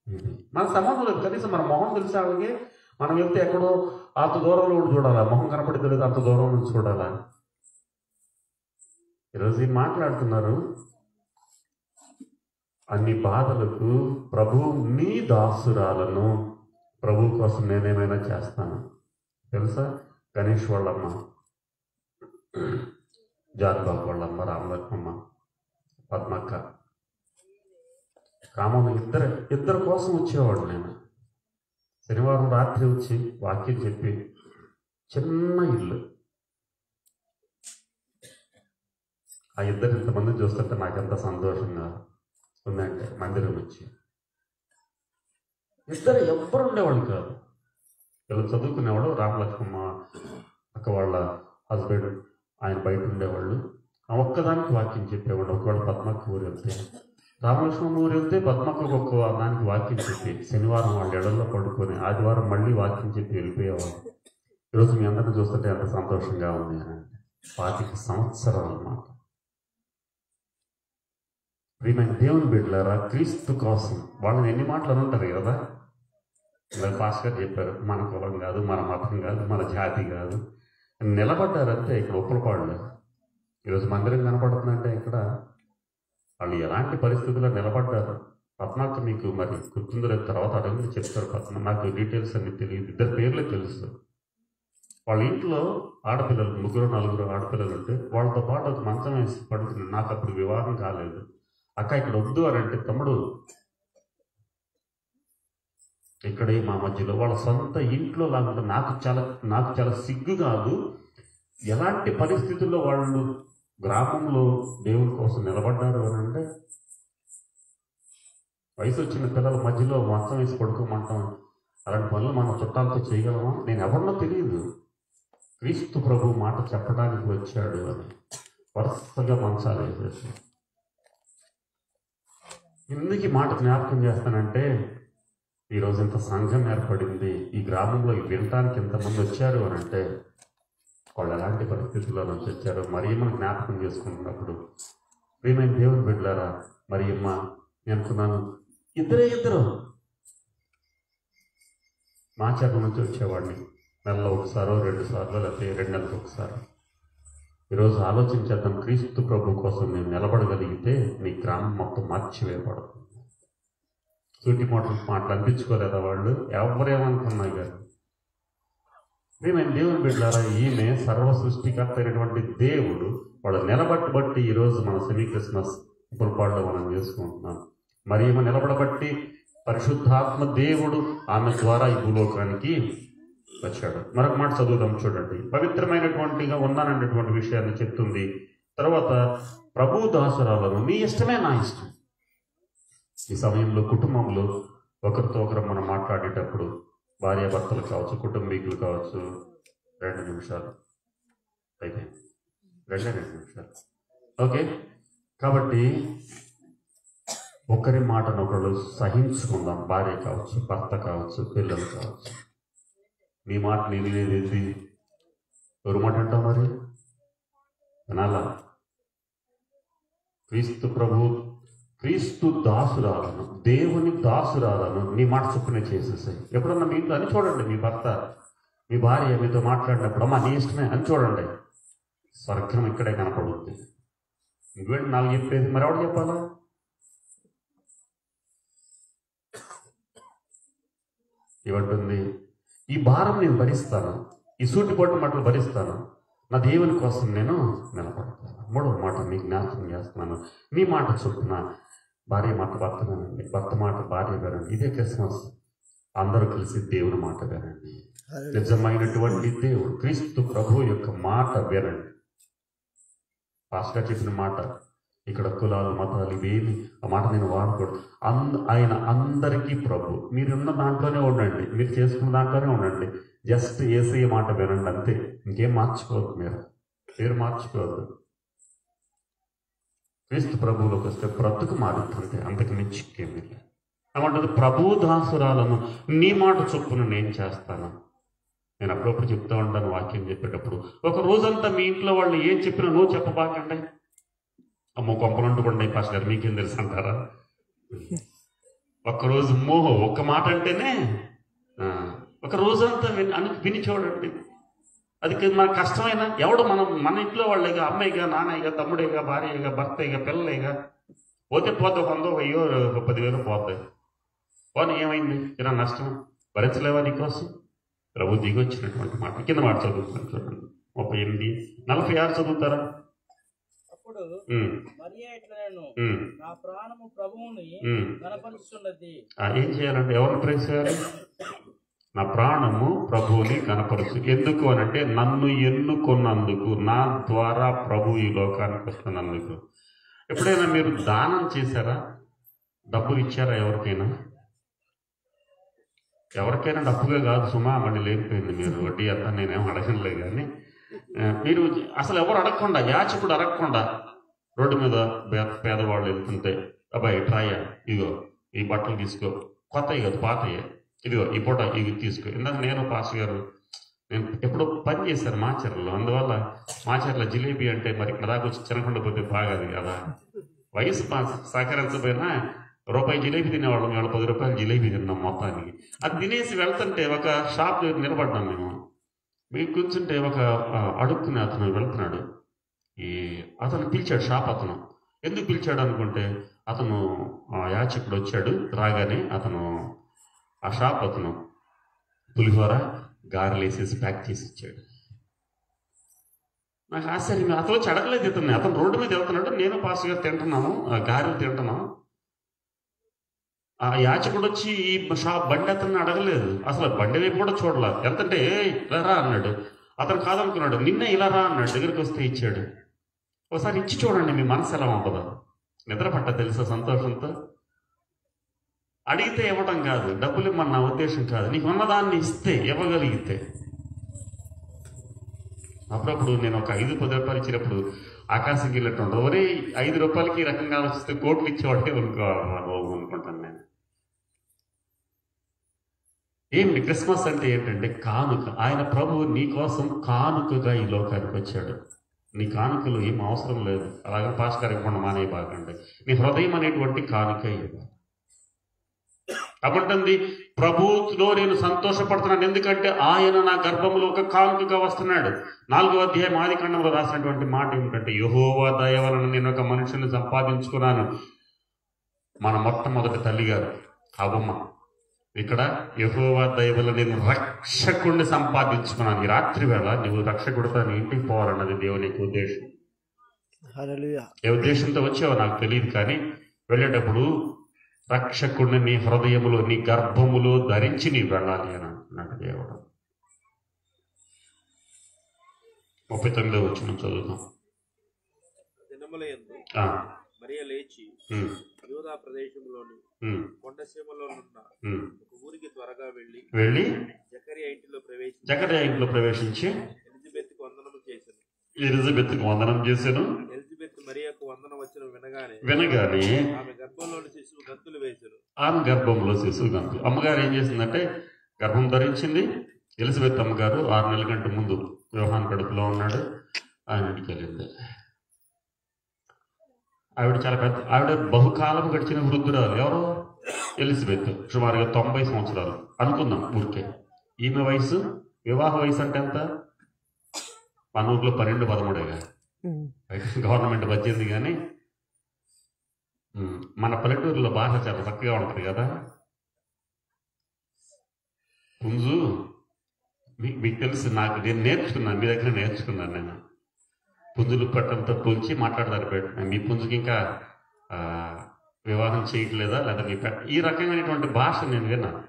ఇది మన సంబంధం లేదు. కనీసం మన మొహం తెలిసే వాళ్ళకి మనం వెళ్తే ఎక్కడో అంత దూరంలో కూడా చూడాలా, మొహం కనపడి తెలియదు, అంత దూరం నుంచి చూడాలా. ఈరోజు మాట్లాడుతున్నారు. అన్ని బాధలకు ప్రభు, నీ దాసురాలను, ప్రభు కోసం నేనేమైనా చేస్తాను. తెలుసా? గణేష్ వాళ్ళమ్మ, జాన్బాబు వాళ్ళమ్మ, రామలక్ష్మమ్మ, పద్మక్క, రామమ్మ ఇద్దరు కోసం వచ్చేవాడు. నేను శనివారం రాత్రి వచ్చి వాక్యం చెప్పి, చిన్న ఇల్లు, ఆ ఇద్దరు ఇంతమంది చూస్తుంటే నాకెంత సంతోషంగా ఉందంటే, మందిరం వచ్చి ఇద్దరు ఎవ్వరు ఉండేవాళ్ళు కాదు. వీళ్ళు చదువుకునేవాళ్ళు. రామలక్ష్మమ్మ అక్క వాళ్ళ హస్బెండ్, ఆయన బయట ఉండేవాళ్ళు. ఆ ఒక్కదానికి వాక్యం చెప్పేవాళ్ళు. ఒకవేళ పద్మక్క ఊరు వెళ్తే, రామలక్ష్మమ్మ ఊరు వెళ్తే పద్మక్కకు ఒక్క దానికి వాక్యం చెప్పి, శనివారం వాళ్ళ ఎడల్లో పడుకొని ఆదివారం మళ్ళీ వాక్యం చెప్పి వెళ్ళిపోయేవాళ్ళు. ఈరోజు మీ అందరిని చూస్తుంటే ఎంత సంతోషంగా ఉంది అని. 25 సంవత్సరాలు అన్నమాట. ప్రియమైన దేవుని బిడ్డలారా, క్రీస్తు కోసం వాళ్ళని ఎన్ని మాటలు ఉంటారు కదా. ఇలా పాస్టర్ చెప్పారు, మన కులం కాదు, మన మతం కాదు, మన జాతి కాదు, నిలబడ్డారంటే ఇక్కడ ఉప్పలపాడులో. ఈరోజు మందిరం కనపడుతుందంటే ఇక్కడ వాళ్ళు ఎలాంటి పరిస్థితుల్లో నిలబడ్డారు. పద్మాక మీకు మరి గుర్తుందో లేదు, తర్వాత అడిగి చెప్తారు. పద్మ నాకు డీటెయిల్స్ అన్ని తెలియదు, ఇద్దరు పేర్లే తెలుసు. వాళ్ళ ఇంట్లో ఆడపిల్లలు 3-4 ఆడపిల్లలు ఉంటే వాళ్ళతో పాటు ఒక మంచం వేసి పడుతుంది. నాకు అప్పుడు వివాహం కాలేదు. అక్క ఇక్కడ వద్దు అని అంటే, తమ్ముడు ఇక్కడే మా మధ్యలో వాళ్ళ సొంత ఇంట్లో లాగా నాకు చాలా సిగ్గు కాదు. ఎలాంటి పరిస్థితుల్లో వాళ్ళు గ్రామంలో దేవుని కోసం నిలబడ్డారు అని అంటే, వయసు వచ్చిన పిల్లల మధ్యలో మంచం వేసి పడుకోమంటాం. అలాంటి పనులు మనం చుట్టాలతో చేయగలమా? నేను ఎవరినో తెలియదు, క్రీస్తు ప్రభు మాట చెప్పడానికి వచ్చాడు అని వరుసగా మంచాలు వేసేసి. ఎందుకు ఈ మాట జ్ఞాపకం చేస్తానంటే, ఈరోజు ఇంత సంఘం ఏర్పడింది, ఈ గ్రామంలో వినటానికి ఇంతమంది వచ్చారు అని అంటే వాళ్ళు ఎలాంటి పరిస్థితుల్లో నుంచి వచ్చారో మరియమ్మను జ్ఞాపకం చేసుకుంటున్నప్పుడు, ప్రియమైన దేవుని బిడ్డలారా, మరియమ్మ నేను అనుకున్నాను, ఇద్దరు మాచర్ల నుంచి వచ్చేవాడిని. నెలలో ఒకసారో 2 సార్లు, లేకపోతే 2 నెలలకు ఒకసారి. ఈరోజు ఆలోచించేద్దాం, క్రీస్తు ప్రభు కోసం నేను నిలబడగలిగితే నీ గ్రామం మొత్తం మార్చివేయబడుతుంది. సూటి మాటలు అనిపించుకోలేదా వాళ్ళు? ఎవరేమనుకున్నాయి గారు. మేము దేవుని బిడ్డారా, ఈమె సర్వ సృష్టికర్త అయినటువంటి దేవుడు వాళ్ళు నిలబట్టి ఈరోజు మన సెమీ క్రిస్మస్ పొరపాటులో మనం చేసుకుంటున్నాం. మరి ఈమె నిలబడబట్టి పరిశుద్ధాత్మ దేవుడు ఆమె ద్వారా ఈ భూలోకానికి వచ్చాడు. మరొక మాట చదువుదాం చూడండి. పవిత్రమైనటువంటిగా ఉన్నాననేటువంటి విషయాన్ని చెప్తుంది. తర్వాత ప్రభు దాసురాలను నీ ఇష్టమే నా ఇష్టం. ఈ సమయంలో కుటుంబంలో ఒకరితో ఒకరు మనం మాట్లాడేటప్పుడు, భార్యాభర్తలు కావచ్చు, కుటుంబీకులు కావచ్చు, 2 నిమిషాలు అయితే 2 నిమిషాలు ఓకే. కాబట్టి ఒకరి మాటను ఒకళ్ళు సహించుకుందాం. భార్య కావచ్చు, భర్త కావచ్చు, పిల్లలు కావచ్చు. నీ మాట నేను వినేది ఎవరు మాట అంటావు? మరి వినాలా? క్రీస్తు దాసురాలను, దేవుని దాసురాలను నీ మాట చొప్పునే చేసేసాయి. ఎప్పుడన్నా మీ ఇంట్లో అని చూడండి, మీ భర్త మీ భార్య మీతో మాట్లాడినప్పుడు అమ్మా నీ ఇష్టమే అని చూడండి, స్వర్గం ఇక్కడే కనపడుద్ది. ఇంకేంటి నాకు చెప్పేది, మరి ఎవడు చెప్పాలా? ఇవ్వంటుంది, ఈ భారం నేను భరిస్తాను, ఈ సూటిపోటు మాటలు భరిస్తాను, నా దేవుని కోసం నేను నిలబడతాను. 3వ మాట మీకు జ్ఞాపకం చేస్తున్నాను, నీ మాట చొప్పున. భార్య మాట భర్త వినండి, భర్త మాట భార్య వినండి. ఇదే క్రిస్మస్. అందరూ కలిసి దేవుని మాట వినండి. నిజమైనటువంటి దేవుడు క్రీస్తు ప్రభు యొక్క మాట వినండి. పాస్టర్ చెప్పిన మాట, ఇక్కడ కులాలు మతాలు ఇవేమి, ఆ మాట నేను వాడకూడదు. ఆయన అందరికీ ప్రభు. మీరున్న దాంట్లోనే ఉండండి, మీరు చేసుకున్న దాంట్లోనే ఉండండి. జస్ట్ యేసయ్య మాట వినండి అంతే. ఇంకేం మార్చుకోవద్దు, పేరు మార్చుకోవద్దు. క్రీస్తు ప్రభువులోకి వస్తే బ్రతుకు మారుతుంది, అంతకు మించి ఇంకేమీ లేదు. ఏమంటుంది, ప్రభు దాసురాలను నీ మాట చొప్పున నేను చేస్తాను. నేను అప్పుడప్పుడు చెప్తూ ఉంటాను వాక్యం చెప్పేటప్పుడు, ఒక రోజంతా మీ ఇంట్లో వాళ్ళు ఏం చెప్పినా నువ్వు చెప్పబాకండి. అమ్మో కొంపలంటుకుండా ఫస్ట్ గారు మీకేం తెలుసు అంటారా? ఒక్కరోజు ఒక్క మాట అంటేనే ఒక రోజంతా విని చూడండి. అది మనకు కష్టమైనా ఎవడు మన ఇంట్లో వాళ్ళేగా, అమ్మాయిగా, నాన్నయ్యగా, తమ్ముడేగా, భార్యగా, భర్తగా, పిల్లలేగా. పోతే 100, 10,000, 10,000 పోతాయి. పోనీ ఏమైంది? ఇలా నష్టం భరించలేవా నీకోసం? ప్రభు దిగొచ్చినటువంటి మాట. కింద మాట చదువుతాను చూడండి, 38, 46 చదువుతారా? ఏం చేయాలంటే, ఎవరిని ప్రేస్ చేయాలి? నా ప్రాణము ప్రభువుని కనపరుచు. ఎందుకు అనంటే, నన్ను ఎన్నుకున్నందుకు, నా ద్వారా ప్రభు ఈ లోకానికి వస్తున్నందుకు. ఎప్పుడైనా మీరు దానం చేశారా? డబ్బులు ఇచ్చారా ఎవరికైనా? డబ్బుగా కాదు సుమా, మళ్ళీ లేకపోయింది మీరు వడ్డీ అంతా నేనేం అడగలే. కానీ మీరు అసలు ఎవరు అడగకుండా, యాచకుడు అడగకుండా రోడ్డు మీద పేదవాళ్ళు వెళ్తుంటే, అబ్బాయి ట్రాయా, ఇదిగో ఈ బట్టలు తీసుకో, కొత్తవి కాదు పాతయ్యే, ఇదిగో ఈ పూట ఇవి తీసుకో. ఇందాక నేను పాస్ గారు నేను ఎప్పుడో పని చేశాను మాచర్లలో, అందువల్ల మాచర్ల జిలేబీ అంటే మరి ఇక్కడ దాకా వచ్చి తినకుండా పోతే బాగాది కదా. వయసు సహకరించకపోయినా రూపాయి జిలేబీ తినేవాళ్ళం, 10 రూపాయలు జిలేబీ తిన్నాం మొత్తానికి. అది తినేసి వెళ్తుంటే ఒక షాప్ దగ్గర నిలబడ్డాం మేము. మీకు కూర్చుంటే ఒక అడుక్కుని అతను వెళ్తున్నాడు. అతను పిలిచాడు, షాప్ అతను. ఎందుకు పిలిచాడు అనుకుంటే, అతను యాచకుడు వచ్చాడు. రాగానే అతను ఆ షాప్ అతను పులిహోర గారెలు వేసేసి ప్యాక్ చేసి ఇచ్చాడు. నాకు ఆశ్చర్యం, అతను వచ్చి అడగలేదు ఇతన్ని. అతను రోడ్డు మీద వెళ్తున్నాడు, నేను పాస్టర్ గారు తింటున్నాను, గారెలు తింటున్నాను. ఆ యాచకుడు వచ్చి ఈ బండి అతన్ని అడగలేదు, అసలు బండి వైపు కూడా చూడలేదు. ఎంతంటే ఇలా రా అన్నాడు. అతను కాదనుకున్నాడు, నిన్నే ఇలా రా అన్నాడు. దగ్గరికి వస్తే ఇచ్చాడు. ఒకసారి ఇచ్చి చూడండి, మీ మనసు ఎలా ఉంటుందో. నిద్ర పట్ట తెలుసా సంతోషంతో. అడిగితే ఇవ్వడం కాదు, డబ్బులు ఇవ్వమని నా ఉద్దేశం కాదు, నీకు ఉన్నదాన్ని ఇస్తే ఇవ్వగలిగితే. అప్పుడప్పుడు నేను ఒక 5-10 రూపాయలు ఇచ్చినప్పుడు ఆకాశంకి వెళ్ళినట్టు ఉంటుంది. ఒరే 5 రూపాయలకి ఈ రకంగా ఆలోచిస్తే కోట్లు ఇచ్చేవాడే అనుకుంటాను నేను. ఏమిటి క్రిస్మస్ అంటే ఏంటంటే కానుక. ఆయన ప్రభువు నీ కోసం కానుకగా ఈ లోకానికి వచ్చాడు. నీ కానుకలు ఏం అవసరం లేదు, అలాగే పాస్టర్ ఇవ్వకుండా మానే బాగండి. నీ హృదయం అనేటువంటి కానుక ఇవ్వాలి. అప్పుడుంది, ప్రభువులో నేను సంతోషపడుతున్నాను, ఎందుకంటే ఆయన నా గర్భంలో ఒక కానుకగా వస్తున్నాడు. 4వ అధ్యాయం ఆదికాండంలో రాసినటువంటి మాట ఏమిటంటే, యెహోవా దయ వలన నేను ఒక మనుషుని సంపాదించుకున్నాను. మన మొట్టమొదటి తల్లిగారు హవ్వమ్మ. ఇక్కడ యెహోవా దయ వల్ల నేను రక్షకుడిని సంపాదించుకున్నాను. ఈ రాత్రి వేళ నువ్వు రక్షకుడితో నీ ఇంటికి పోవాలన్నది దేవుని యొక్క ఉద్దేశం. ఏ ఉద్దేశంతో వచ్చావో నాకు తెలియదు, కానీ వెళ్ళేటప్పుడు రక్షకుడిని నీ హృదయములో, నీ గర్భములో ధరించి నీ వెళ్ళాలి అని అంటున్నాడు దేవుడు. 39వ వచనం చదువుతాం. మరియ లేచి యూదా ప్రదేశంలోని కొండసీమలోనున్న ఒక ఊరికి త్వరగా వెళ్ళి జకరియా ఇంటిలో ప్రవేశించి ఎలిజబెత్తుకు వందనం చేశాను. ఎలిజబెత్ మరియకు వందనం వచ్చిన వినగానే ఆమె గర్భంలోని శిశువు గంతులు వేశాను. ఆమె గర్భంలో శిశువు గంతులు. అమ్మగారు ఏం చేసిందంటే గర్భం ధరించింది. ఎలిజబెత్ అమ్మగారు 6 నెలల కంటే ముందు యోహాను కడుపులో ఉన్నాడు, ఆయన ఇంటికి వెళ్ళింది. ఆవిడ చాలా పెద్ద, ఆవిడ బహుకాలం గడిచిన వృద్ధురాలు. ఎవరు? ఎలిజబెత్. సుమారుగా 90 సంవత్సరాలు అనుకుందాం ఊరికే. ఈమె వయసు, వివాహ వయసు అంటే ఎంత? మన ఊర్లో 12-13 గవర్నమెంట్ 18. కానీ మన పల్లెటూరులో భాష చాలా చక్కగా ఉంటుంది కదా. పుంజు, మీకు తెలుసు, నేను నేర్చుకున్నాను, మీ దగ్గర నేర్చుకున్నాను నేను. పుంజులు పట్టంతో పుంచి మాట్లాడతారు. మీ పుంజుకి ఇంకా వివాహం చేయట్లేదా, లేదా మీ ఈ రకమైనటువంటి భాష నేను విన్నాను.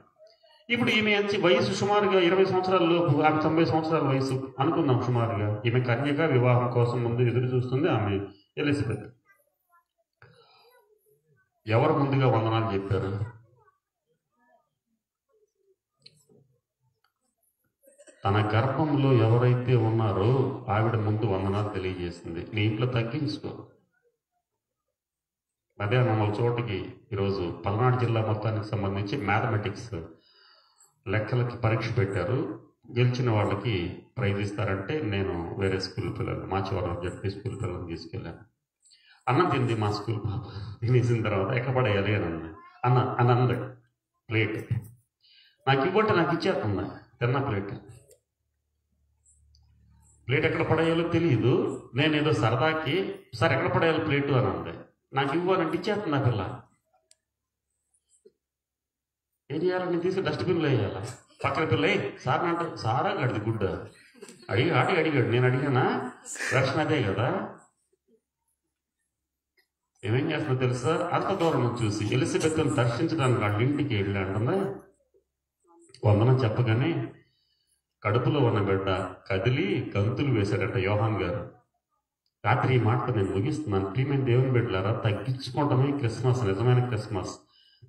ఇప్పుడు ఈమె వయసు సుమారుగా 20 సంవత్సరాల లోపు, ఆమె 90 సంవత్సరాల వయసు అనుకుందాం సుమారుగా. ఈమె కన్యగా వివాహం కోసం ముందు ఎదురు చూస్తుంది ఆమె ఎలిజబెత్. ఎవరు ముందుగా వందనాలు చెప్పారు? తన గర్భంలో ఎవరైతే ఉన్నారో ఆవిడ ముందు వందనాలు తెలియజేసింది. నీ ఇంట్లో తగ్గించుకో. అదే మమ్మల్ని చోటికి ఈరోజు పల్నాడు జిల్లా మొత్తానికి సంబంధించి మ్యాథమెటిక్స్ లెక్కలకి పరీక్ష పెట్టారు. గెలిచిన వాళ్ళకి ప్రైజ్ ఇస్తారంటే నేను వేరే స్కూల్ పిల్లలు, మాచివరం జడ్పీ స్కూల్ పిల్లలు తీసుకెళ్ళాను. అన్నం తింది మా స్కూల్ పాప. తినేసిన తర్వాత ఎక్కడ పడేయాలి అని అన్నది ప్లేట్. నాకు ఇవ్వంటే నాకు ఇచ్చేస్తుంది. తిన్న ప్లేట్ ఎక్కడ పడేయాలో తెలియదు. నేను ఏదో సరదాకి సార్ ఎక్కడ పడేయాలి ప్లేటు అని అంది. నాకు ఇవ్వాలంటే ఇచ్చేస్తుంది ఆ పిల్ల. ఏం చేయాలని తీసుకుని డస్ట్బిన్లో వేయాలా? పక్కన పిల్ల సార్ అంటే సారా గడిది గుడ్డ అడిగాడు. నేను అడిగానా? ప్రశ్న అదే కదా. ఏమేం చేస్తున్నా తెలుసా? అంత దూరం చూసి ఎలిజబెత్ను దర్శించడానికి వాళ్ళ ఇంటికి వెళ్ళి అంటుందా. వందనం చెప్పగానే కడుపులో ఉన్న బిడ్డ కదిలి గంతులు వేశాడట యోహాన్ గారు. రాత్రి ఈ మాటతో నేను ముగిస్తున్నాను. ప్రియమైన దేవుని బిడ్డలారా, తగ్గించుకోవడమే క్రిస్మస్, నిజమైన క్రిస్మస్.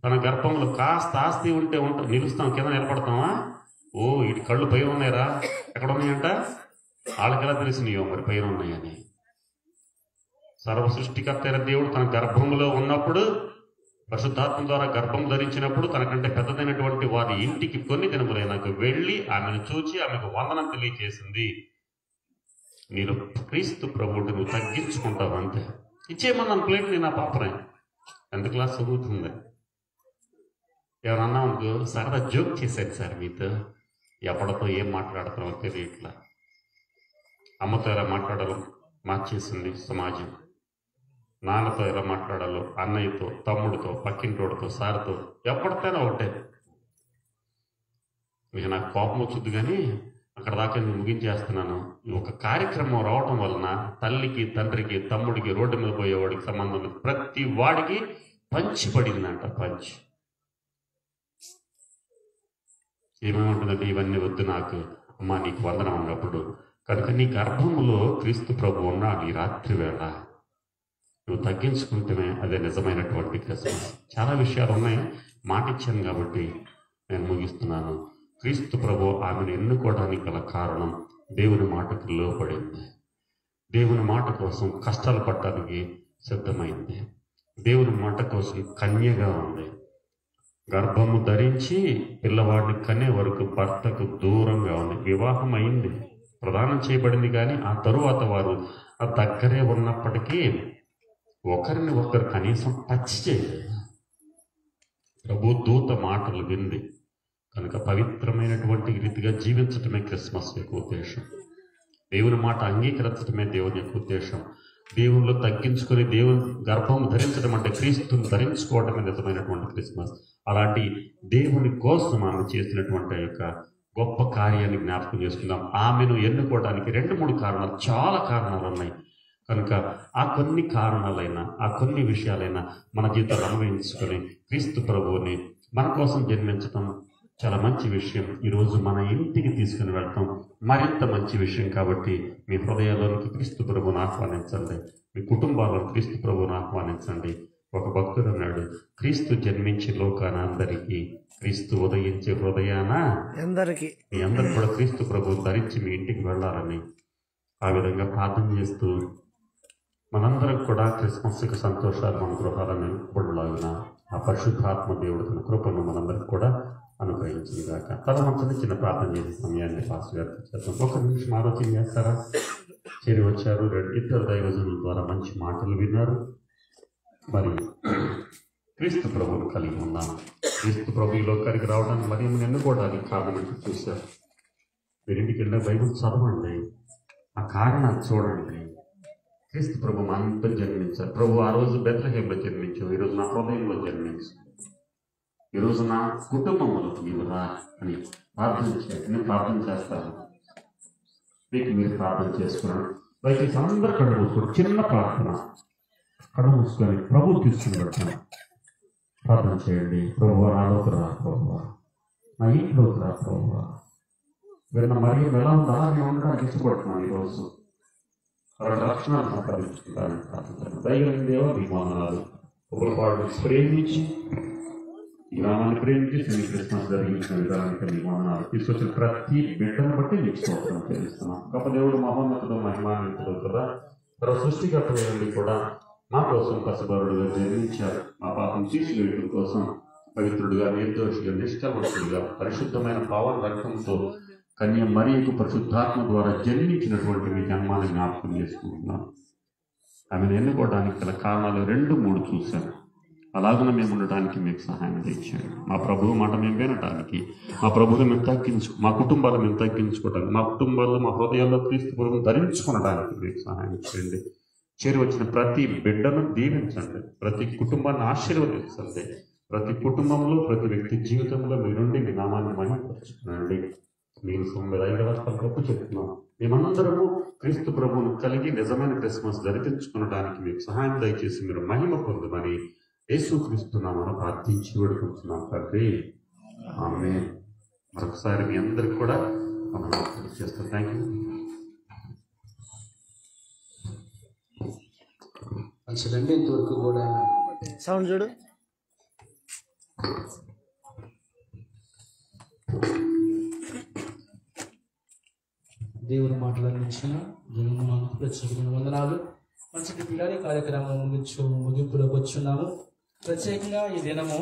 తన గర్భంలో కాస్త ఆస్తి ఉంటే నిలుస్తాం, కింద నిలబడతామా? ఓ ఇటు కళ్ళు పైన ఉన్నాయరా, ఎక్కడ ఉన్నాయంట? వాళ్ళకెలా తెలిసినాయో మరి పైన ఉన్నాయని. సర్వ సృష్టికర్త అయిన దేవుడు తన గర్భంలో ఉన్నప్పుడు, పరిశుద్ధాత్మ ద్వారా గర్భం ధరించినప్పుడు, తనకంటే పెద్దదైనటువంటి వారి ఇంటికి కొన్ని దినములైనాక వెళ్ళి ఆమెను చూచి ఆమెకు వందనం తెలియజేసింది. మీరు క్రీస్తు ప్రభువుని నువ్వు తగ్గించుకుంటావు అంతే. ఇచ్చేయమన్నాను ప్లేట్. నేను ఆ పాపనే 10th క్లాస్ చదువుతుంది. ఎవరన్నా అనుకో సరదా జోక్ చేశాను సార్ మీతో, ఎప్పటితో ఏం మాట్లాడుతున్నామో తెలియట్లా. అమ్మతో ఎలా మాట్లాడాలో మార్చేసింది సమాజం. నాన్నతో ఎలా మాట్లాడాలో, అన్నయ్యతో, తమ్ముడితో, పక్కింటోడితో, సార్తో, ఎప్పటికైనా ఒకటే. ఇక నాకు కోపం వచ్చింది, కానీ అక్కడ దాకా నేను ముగించేస్తున్నాను. ఒక కార్యక్రమం రావటం వలన తల్లికి, తండ్రికి, తమ్ముడికి, రోడ్డు మీద పోయేవాడికి సంబంధం ఉంది. ప్రతి వాడికి పంచి పడిందంట. పంచి ఏమేమంటుందంటే, ఇవన్నీ వద్దు నాకు, అమ్మా నీకు వందనం అన్నప్పుడు. కనుక నీ గర్భములో క్రీస్తు ప్రభు ఉన్నాడు. ఈ రాత్రి వేళ నువ్వు తగ్గించుకుంటేనే అదే నిజమైనటువంటి క్రిస్మస్. చాలా విషయాలు ఉన్నాయి, మాట ఇచ్చాను కాబట్టి నేను ముగిస్తున్నాను. క్రీస్తు ప్రభు ఆమెను ఎన్నుకోవడానికి గల కారణం దేవుని మాటకు లోబడింది. దేవుని మాట కోసం కష్టాలు పడటానికి సిద్ధమైంది. దేవుని మాట కోసం కన్యగా ఉంది. గర్భము ధరించి పిల్లవాడిని కనే వరకు భర్తకు దూరంగా ఉంది. వివాహం అయింది, ప్రదానం చేయబడింది, కానీ ఆ తరువాత వారు ఆ దగ్గరే ఉన్నప్పటికీ ఒకరిని ఒకరు కనీసం టచ్ చేయలేదు. ప్రభు దూత మాటలు వింది. కనుక పవిత్రమైనటువంటి రీతిగా జీవించటమే క్రిస్మస్ యొక్క ఉద్దేశం. దేవుని మాట అంగీకరించడమే దేవుని యొక్క ఉద్దేశం. దేవుళ్ళు తగ్గించుకొని దేవుని గర్భం ధరించడం అంటే క్రీస్తుని ధరించుకోవడమే నిజమైనటువంటి క్రిస్మస్. అలాంటి దేవుని కోసం ఆమె చేసినటువంటి యొక్క గొప్ప కార్యాన్ని జ్ఞాపకం చేసుకుందాం. ఆమెను ఎన్నుకోవడానికి 2-3 కారణాలు, చాలా కారణాలు ఉన్నాయి. కనుక ఆ కొన్ని కారణాలైనా, ఆ కొన్ని విషయాలైనా మన జీవితాలు అన్వయించుకొని క్రీస్తు ప్రభువుని మన కోసం జన్మించడం చాలా మంచి విషయం. ఈరోజు మన ఇంటికి తీసుకుని వెళ్తాం మరింత మంచి విషయం. కాబట్టి మీ హృదయాల్లోనికి క్రీస్తు ప్రభువుని ఆహ్వానించండి, మీ కుటుంబాలను క్రీస్తు ప్రభువుని ఆహ్వానించండి. ఒక భక్తుడు అన్నాడు, క్రీస్తు జన్మించి లోకాన అందరికీ, క్రీస్తు ఉదయించే హృదయాన అందరికీ. మీ అందరూ కూడా క్రీస్తు ప్రభువుని ధరించి మీ ఇంటికి వెళ్ళాలని ఆ విధంగా ప్రార్థన చేస్తూ మనందరం కూడా క్రిస్మస్ యొక్క సంతోషాలు మన గృహాలను నింపబడలాగిన ఆ పరిశుద్ధాత్మ దేవుడు తన కృపను మనందరికి కూడా అనుగ్రహించింది కాక. తదనంతరం చిన్న ప్రార్థన చేసే సమయాన్ని పాస్టర్ గారికి చేద్దాం. ఒక నిమిషం ఆలోచన చేస్తారా? చేరి వచ్చారు, 2 దైవజనుల ద్వారా మంచి మాటలు విన్నారు. మరి క్రీస్తు ప్రభువును కలిగి ఉన్నాను. క్రీస్తు ప్రభు ఈ లోకానికి రావడానికి మరి ఎన్నుకోవడానికి కారణం చూశారు. మీరింటికి వెళ్ళిన బైబిల్ చదవండి, ఆ కారణాలు చూడండి. క్రీస్తు ప్రభు మనందరూ జన్మించారు. ప్రభు ఆ రోజు బెత్లెహేంలో జన్మించావు, ఈరోజు నా హృదయంలో జన్మించు, ఈరోజు నా కుటుంబంలో నీవు రా అని ప్రార్థన చేయాలి. నేను ప్రార్థన చేస్తాను, మీకు మీరు ప్రార్థన చేసుకున్నాను. దయచేసి అందరూ కళ్ళు మూసుకొని చిన్న ప్రార్థన, కళ్ళు మూసుకొని ప్రభు తీసుకుని పెడతాను. ప్రార్థన చేయండి. ప్రభు నాలోకి రా, ప్రభు నా ఇంట్లోకి రా, ప్రభు వీళ్ళ మరి ఎలా ఉందా నేను ఉండడానికి ఇష్టపడుతున్నాను. ఈరోజు రక్షణను సంపాదించుకుంటాను. దైవం దేవ మీకు వందనాలు. ఒకరిపాడు ప్రేమించి ఈ గ్రామాన్ని ప్రేమించి మీ క్రిస్మస్ జరిగించిన విధానానికి మీకు వందనాలు. తీసుకొచ్చిన ప్రతి బిడ్డను బట్టి మీకు స్తోత్రం తెలుస్తున్నాం. గొప్ప దేవుడు మహోన్నతుడు, మహిమాన్వితుడు కదా. సృష్టికర్తలు కూడా మా కోసం కసబరుడుగా జన్మించారు. మా పాపం తీసివేయడం కోసం పవిత్రుడుగా, నిర్దోషిగా, నిష్కల్మషుడుగా పరిశుద్ధమైన పావన రక్తంతో కన్య మరియకు పరిశుద్ధాత్మ ద్వారా జన్మించినటువంటి మీ జన్మాన్ని జ్ఞాపకం చేసుకుంటున్నాను. ఆమెను ఎన్నుకోవడానికి గల కారణాలు 2-3 చూశాను. అలాగన మేము ఉండడానికి మీకు సహాయం తెచ్చాడు. మా ప్రభువు మాట మేము వినడానికి, మా ప్రభువుని మేము మా కుటుంబాలు మేము తగ్గించుకోవడానికి, మా కుటుంబాల్లో మా హృదయాల్లో క్రీస్తు ప్రభువును ధరించుకోవడానికి మీకు సహాయం చేయండి. చేరి వచ్చిన ప్రతి బిడ్డను దీవించండి, ప్రతి కుటుంబాన్ని ఆశీర్వదించండి. ప్రతి కుటుంబంలో, ప్రతి వ్యక్తి జీవితంలో మీ నుండి మీ నామాన్ని మహిమపరచుకునండి. మీరు 95 వర్షాలు గొప్ప చెప్తున్నాం. మేమందరము క్రీస్తు ప్రభువును కలిగి నిజమైన క్రిస్మస్ జరిపించుకునడానికి మీకు సహాయం దయచేసి మీరు మహిమ పొందమని యేసుక్రీస్తు నామమున ప్రార్థించి వేడుకుంటున్నాం తండ్రి, ఆమేన్. మరొకసారి మీ అందరికి కూడా చేస్తాం. Thank you. మంచిదండి. ఇంతవరకు కూడా సౌండ్ చూడు. దేవుని మాటలన్నించిన జగన్మాతకు ప్రత్యేకమైన వందనాలు. మంచి పిల్లల కార్యక్రమం ముగింపులోకి వచ్చున్నాము. ప్రత్యేకంగా ఈ దినము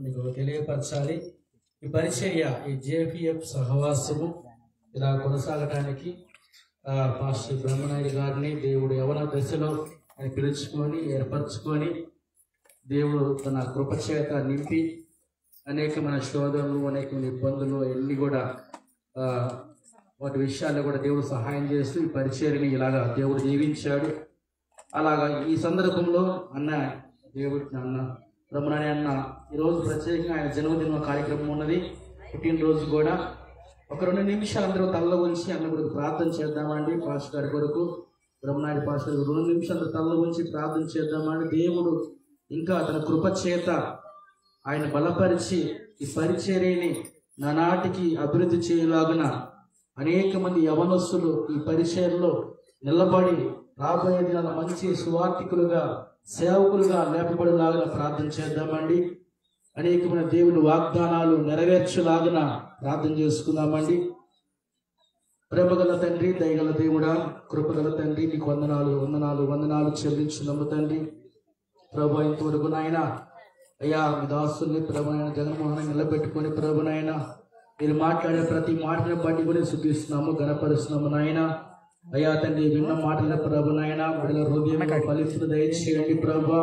మీకు తెలియపరచాలి. ఈ పరిచర్య, ఈ జేపీఎఫ్ సహవాసము ఇలా కొనసాగటానికి పాస్టర్ బ్రహ్మనాయుడు గారిని దేవుడు యవన దశలో ఆయన పిలుచుకొని ఏర్పరచుకొని దేవుడు తన కృపచేత నింపి అనేకమైన శోధనలు, అనేకమైన ఇబ్బందులు అన్నీ కూడా వాటి విషయాల్లో కూడా దేవుడు సహాయం చేస్తూ ఈ పరిచర్ని ఇలాగా దేవుడు దీవించాడు. అలాగా ఈ సందర్భంలో దేవుడు అన్న బ్రహ్మనాని అన్న ఈరోజు ప్రత్యేకంగా ఆయన జన్మదిన కార్యక్రమం ఉన్నది, పుట్టినరోజు కూడా. ఒక 2 నిమిషాలు అందరూ తలలో ఉంచి అన్న కొరకు ప్రార్థన చేద్దామండి. పాస్టర్ గారి కొరకు, బ్రహ్మనాయుడు పాస్టర్ 2 నిమిషాలు తలలో ఉంచి ప్రార్థన చేద్దామండి. దేవుడు ఇంకా తన కృప చేత ఆయన బలపరిచి ఈ పరిచర్యని నానాటికి అభివృద్ధి చేయలాగున అనేక మంది యవనస్తులు ఈ పరిచర్యలో నిలబడి రాబోయే దినాల మంచి సువార్థికులుగా, సేవకులుగా లేపబడిలాగా ప్రార్థన చేద్దామండి. అనేకమైన దేవుని వాగ్దానాలు నెరవేర్చులాగున ప్రార్థన చేసుకుందామండి. ప్రేమగల తండ్రి, దయగల దేవుడా, కృపగల తండ్రి, నీకు వందనాలు చెల్లించున్నాము తండ్రి. ప్రభు ఇంతవరకు నాయన అయ్యా మీ దాసుల్ని ప్రభునైనా జగన్మోహన్ నిలబెట్టుకొని ప్రభునైనా మీరు మాట్లాడే ప్రతి మాటను బట్టి కూడా శుద్ధిస్తున్నాము, గణపరుస్తున్నాము నాయన. అయ్యా తండ్రి విన్న మాటల ప్రభునైనా బిడ్డల హృదయంలో ఫలింపును దయచేయండి ప్రభా.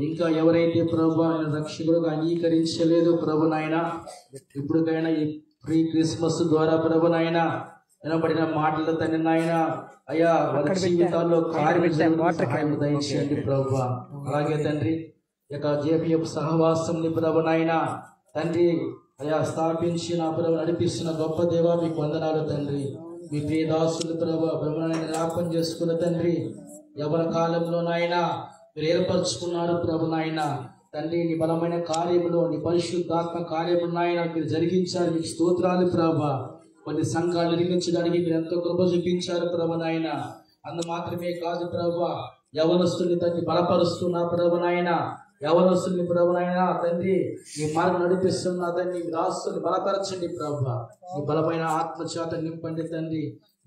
ఇంకా ఎవరైతే ప్రభా రక్షకుడుగా అంగీకరించలేదు ప్రభునైనా, ఇప్పటికైనా ఈ ప్రీ క్రిస్మస్ ద్వారా ప్రభునైనా వినబడిన మాటల తండ్రి నాయన అయ్యా వారి జీవితాల్లో కార్యం దయచేయండి ప్రభా. అలాగే తండ్రి యొక్క జేపీఎఫ్ సహవాసం ప్రభునైనా తండ్రి అయ్యా స్థాపించి నా ప్రభు నడిపిస్తున్న గొప్ప దేవ మీకు వందనాలు తండ్రి. మీ ప్రియదాసులు ప్రభు బ్రహ్మనాన్ని జ్ఞాపకం చేసుకున్న తండ్రి, యవన కాలంలో నాయన మీరు ఏర్పరచుకున్నారు ప్రభునాయన తండ్రి. నీ బలమైన కార్యములు, నీ పరిశుద్ధాత్మ కార్యములు నాయన మీరు జరిగించారు, మీకు స్తోత్రాలు ప్రభా. కొన్ని సంఘాలు నిర్మించడానికి మీరు ఎంతో కృప చూపించారు ప్రభునాయన. అందు మాత్రమే కాదు ప్రభా, యవనస్తుల్ని తండ్రి బలపరుస్తున్నా ప్రభునాయన, యవనస్తుల్ని ప్రభునాయన తండ్రి ఈ మార్గం నడిపిస్తున్నా తండ్రి. దాసుల్ని బలపరచండి ప్రభా, ఈ బలమైన ఆత్మచేత నింపండి తండ్రి.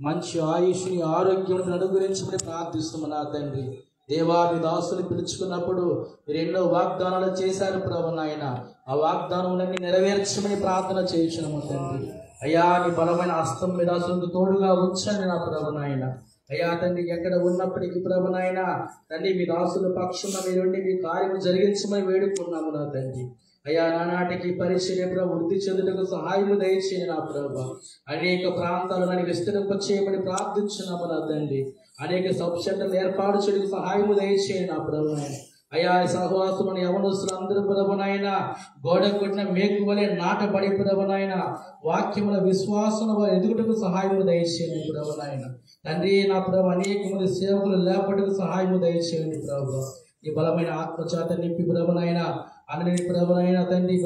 మంచి ఆయుష్ని, ఆరోగ్యం అనుగ్రహించమని ప్రార్థిస్తున్నా తండ్రి. దేవా మీ దాసుని పిలుచుకున్నప్పుడు మీరు ఎన్నో వాగ్దానాలు చేశారు ప్రభునాయన, ఆ వాగ్దానములన్నీ నెరవేర్చమని ప్రార్థన చేయించున్నాము తండ్రి. అయ్యా నీ బలమైన హస్తం మీ దాసులకు తోడుగా ఉంచండి నా ప్రభునాయన. అయ్యా తండ్రి ఎక్కడ ఉన్నప్పటికీ ప్రభునాయన తండ్రి మీ దాసుల పక్షున్న మీరుండి మీ కార్యము జరిగించమని వేడుకున్నాము నా తండ్రి. అయ్యా నానాటికి పరిచర్య ప్రభు వృద్ధి చెందుటకు సహాయము దయచేయండి నా ప్రభు. అనేక ప్రాంతాలు నన్ను విస్తరింప చేయమని ప్రార్థించున్నాము నా తండ్రి. అనేక సబ్ సెంటర్లు ఏర్పాటు చేయడానికి సహాయము దయచేయండి నా ప్రభు. అయ్యా సహవాసముని యవనస్తులు అందరూ ప్రభునైనా గోడ కొట్టిన మేకు వలె నాటబడి ప్రభునైనా వాక్యముల విశ్వాసం ఎదుగుటకు సహాయము దయచేయండి ప్రభునైన తండ్రి. నా ప్రభు అనేక మంది సేవకులు లేపటకు సహాయము దయచేయండి ప్రభు. ఈ బలమైన ఆత్మచేత నింపి ప్రభునైనా అన్ని ప్రభునైనా తండ్రి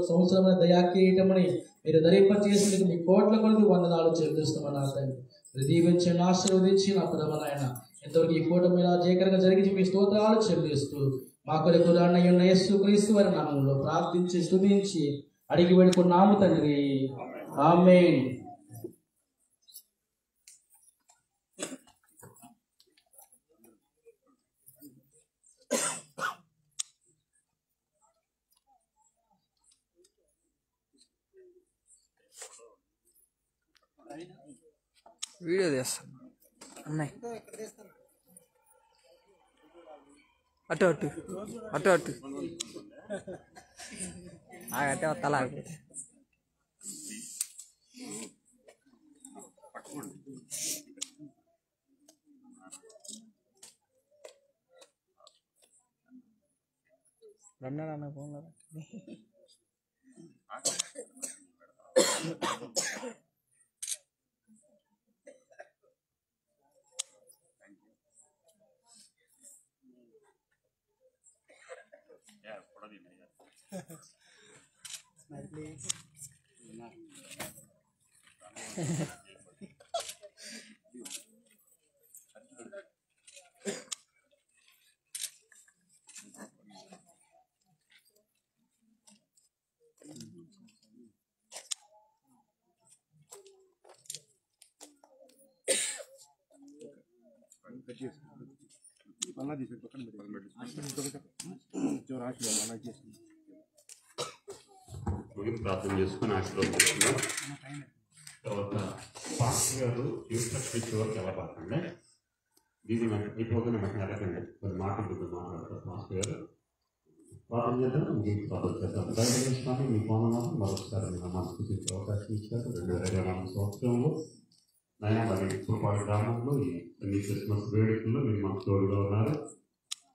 సంవత్సరమైన దయాకీయటమని మీరు ధరింపచేసేందుకు మీ కోట్ల కొలది వందనాలు చెల్లిస్తున్నాను నా తండ్రి. దీవించి ఆశీర్వదించి నా ప్రభునైనా ఇంతవరకు ఈ ఫోటో మీద జయకరంగా జరిగించి మీ స్తోత్రాలు చెల్లిస్తూ మా కొరకు అన్నయ్యున్న యేసుక్రీస్తు వారి నామంలో ప్రార్థించి స్తుతించి అడిగి వేడుకున్నాము తండ్రి, ఆమేన్. వీడియో చేస్తాను అన్నయ్య. అటు అటు అటు అటు ఆగటే వస్తలా రన్నా ఫోన్ ప్రార్థన చేసుకుని ఆశీర్వదిస్తున్నాం. తర్వాత పాస్టర్ గారు ఇన్స్ట్రక్షన్ ఇచ్చే వరకు ఎలా పడుతుంది దీన్ని ఈ ప్రోగ్రామ్ ఎలాగండి కొన్ని మాట్లాడుతూ మాట్లాడతారు పాస్టర్ గారు. ప్రార్థన చేద్దాం, మీకు ప్రార్థన చేద్దాం. దయచేసి స్వామి మీ వందనాలు మరొకసారి మీ నామాన్ని స్తుతించే అవకాశం ఇచ్చారు. 2024 సంవత్సరంలో నాయన మరి పురపాడు గ్రామంలో ఈ క్రిస్మస్ వేడుకల్లో మీరు మాకు తోడుగా ఉన్నారు.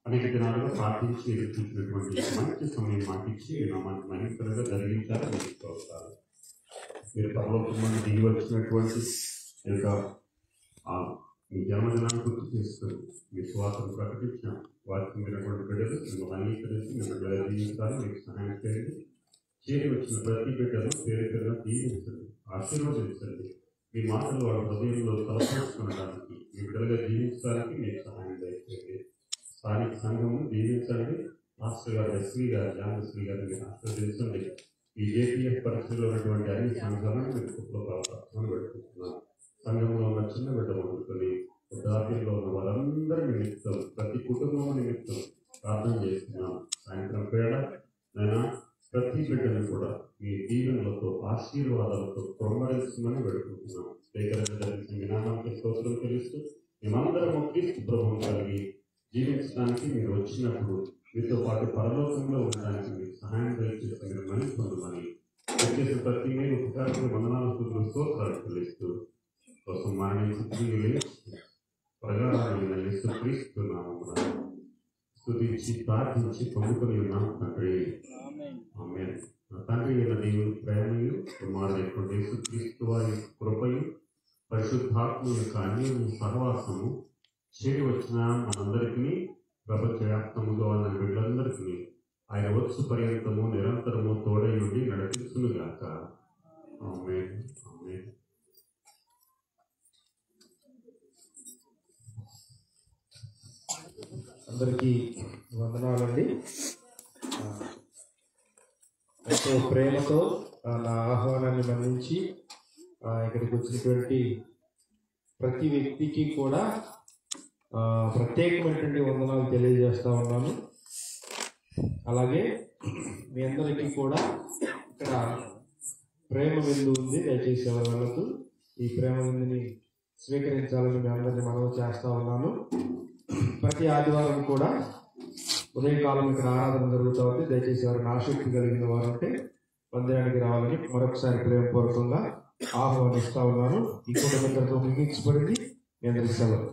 అనేక దినాలుగా ప్రార్థించి ఎదుర్కొంటున్నటువంటి మంచి సమయం మాకు ఇచ్చి మీ నామాన్ని మహిమకరంగా జరిగించారు. మీకు స్తోత్రాలు. మీరు పరలోకం నుండి దిగి వచ్చినటువంటి మీ జన్మదినాన్ని గుర్తు చేసుకుని మీ స్వార్థను ప్రకటించిన వారికి మీరటువంటి బిడ్డలు మిమ్మల్ని అంగీకరించి మీ బిడ్డలు జీవితాలు మీకు సహాయం చేయండి. చేరి వచ్చిన ప్రతి బిడ్డలు పేరు పేరుగా దీవించండి, ఆశీర్వదించండి. మీ మాటలు వాళ్ళ హృదయంలో తలపరుచుకోవడానికి మీ బిడ్డలుగా జీవించడానికి మీకు సహాయం దయచేయండి. స్థానిక సంఘము దీవించండి. మాస్టర్ గారు ఎస్వి గారు జానశ్రీ గారిని మీరు ఆశీర్వదించండి. ఈ జేపీఎఫ్ పరిస్థితిలో ఉన్నటువంటి అన్ని సంఘాలను మీరు కుప్పలో ప్రార్థన పెట్టుకుంటున్నారు. సంఘంలో ఉన్న చిన్న బిడ్డ మొదలుకొని వృద్ధాప్యంలో ఉన్న వారందరి నిమిత్తం ప్రతి కుటుంబం నిమిత్తం ప్రార్థన చేస్తున్నాం. సాయంత్రం వేళ నేను ప్రతి బిడ్డను కూడా మీ దీవెనలతో ఆశీర్వాదాలతో ప్రొమ్మరిస్తుందని పెడుకుంటున్నాం. మీ నామానికి స్తోత్రం తెలుస్తూ మేమందరం క్రీస్తు ప్రభువును కలిగి జీవించడానికి మీరు వచ్చినప్పుడు మీతో పాటు పరలోకంలో ఉండడానికి మీకు సహాయం దయచేసి మీరు మనిషి పొందమని వచ్చేసి ప్రతి మీరు ఉపకారం వందనాలు స్తోత్రాలు చెల్లిస్తూ కోసం మరణించి ప్రగాఢమైన యేసుక్రీస్తు నామమున స్తుతించి ప్రార్థించి పొందుకొని ఉన్నాం తండ్రి. ఆమేన్. తండ్రి అయిన దేవుని ప్రేమయు కుమారుడైనటువంటి యేసుక్రీస్తు వారి కృపయు పరిశుద్ధాత్మ యొక్క అన్యోన్య సహవాసము చేరి వచ్చిన మనందరికీ ప్రపంచవ్యాప్తముగా ఉన్న వీళ్ళందరికీ ఆయన వచ్చు పర్యంతము నిరంతరము తోడై ఉండి నడిపించునుగాక. ఆమేన్. ఆమేన్. అందరికీ వందనాలండి. ఎంతో ప్రేమతో నా ఆహ్వానాన్ని మన్నించి ఇక్కడికి వచ్చినటువంటి ప్రతి వ్యక్తికి కూడా ప్రత్యేకమైనటువంటి వందనాలు తెలియజేస్తా ఉన్నాను. అలాగే మీ అందరికీ కూడా ఇక్కడ ప్రేమ విందు ఉంది. దయచేసి ఎవరి వాళ్ళకు ఈ ప్రేమ విందుని స్వీకరించాలని మీ అందరినీ మనవి చేస్తా ఉన్నాను. ప్రతి ఆదివారం కూడా ఉదయకాలం ఇక్కడ ఆరాధన జరుగుతూ ఉంది. దయచేసి ఎవరైనా ఆసక్తి కలిగిన వారు ఉంటే మందిరానికి రావాలని మరొకసారి ప్రేమపూర్వకంగా ఆహ్వానిస్తా ఉన్నాను. ఈ కుటుంబంతో ముగించబడింది. మీ అందరికీ సెలవు.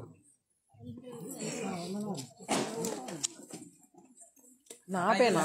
నా పేరు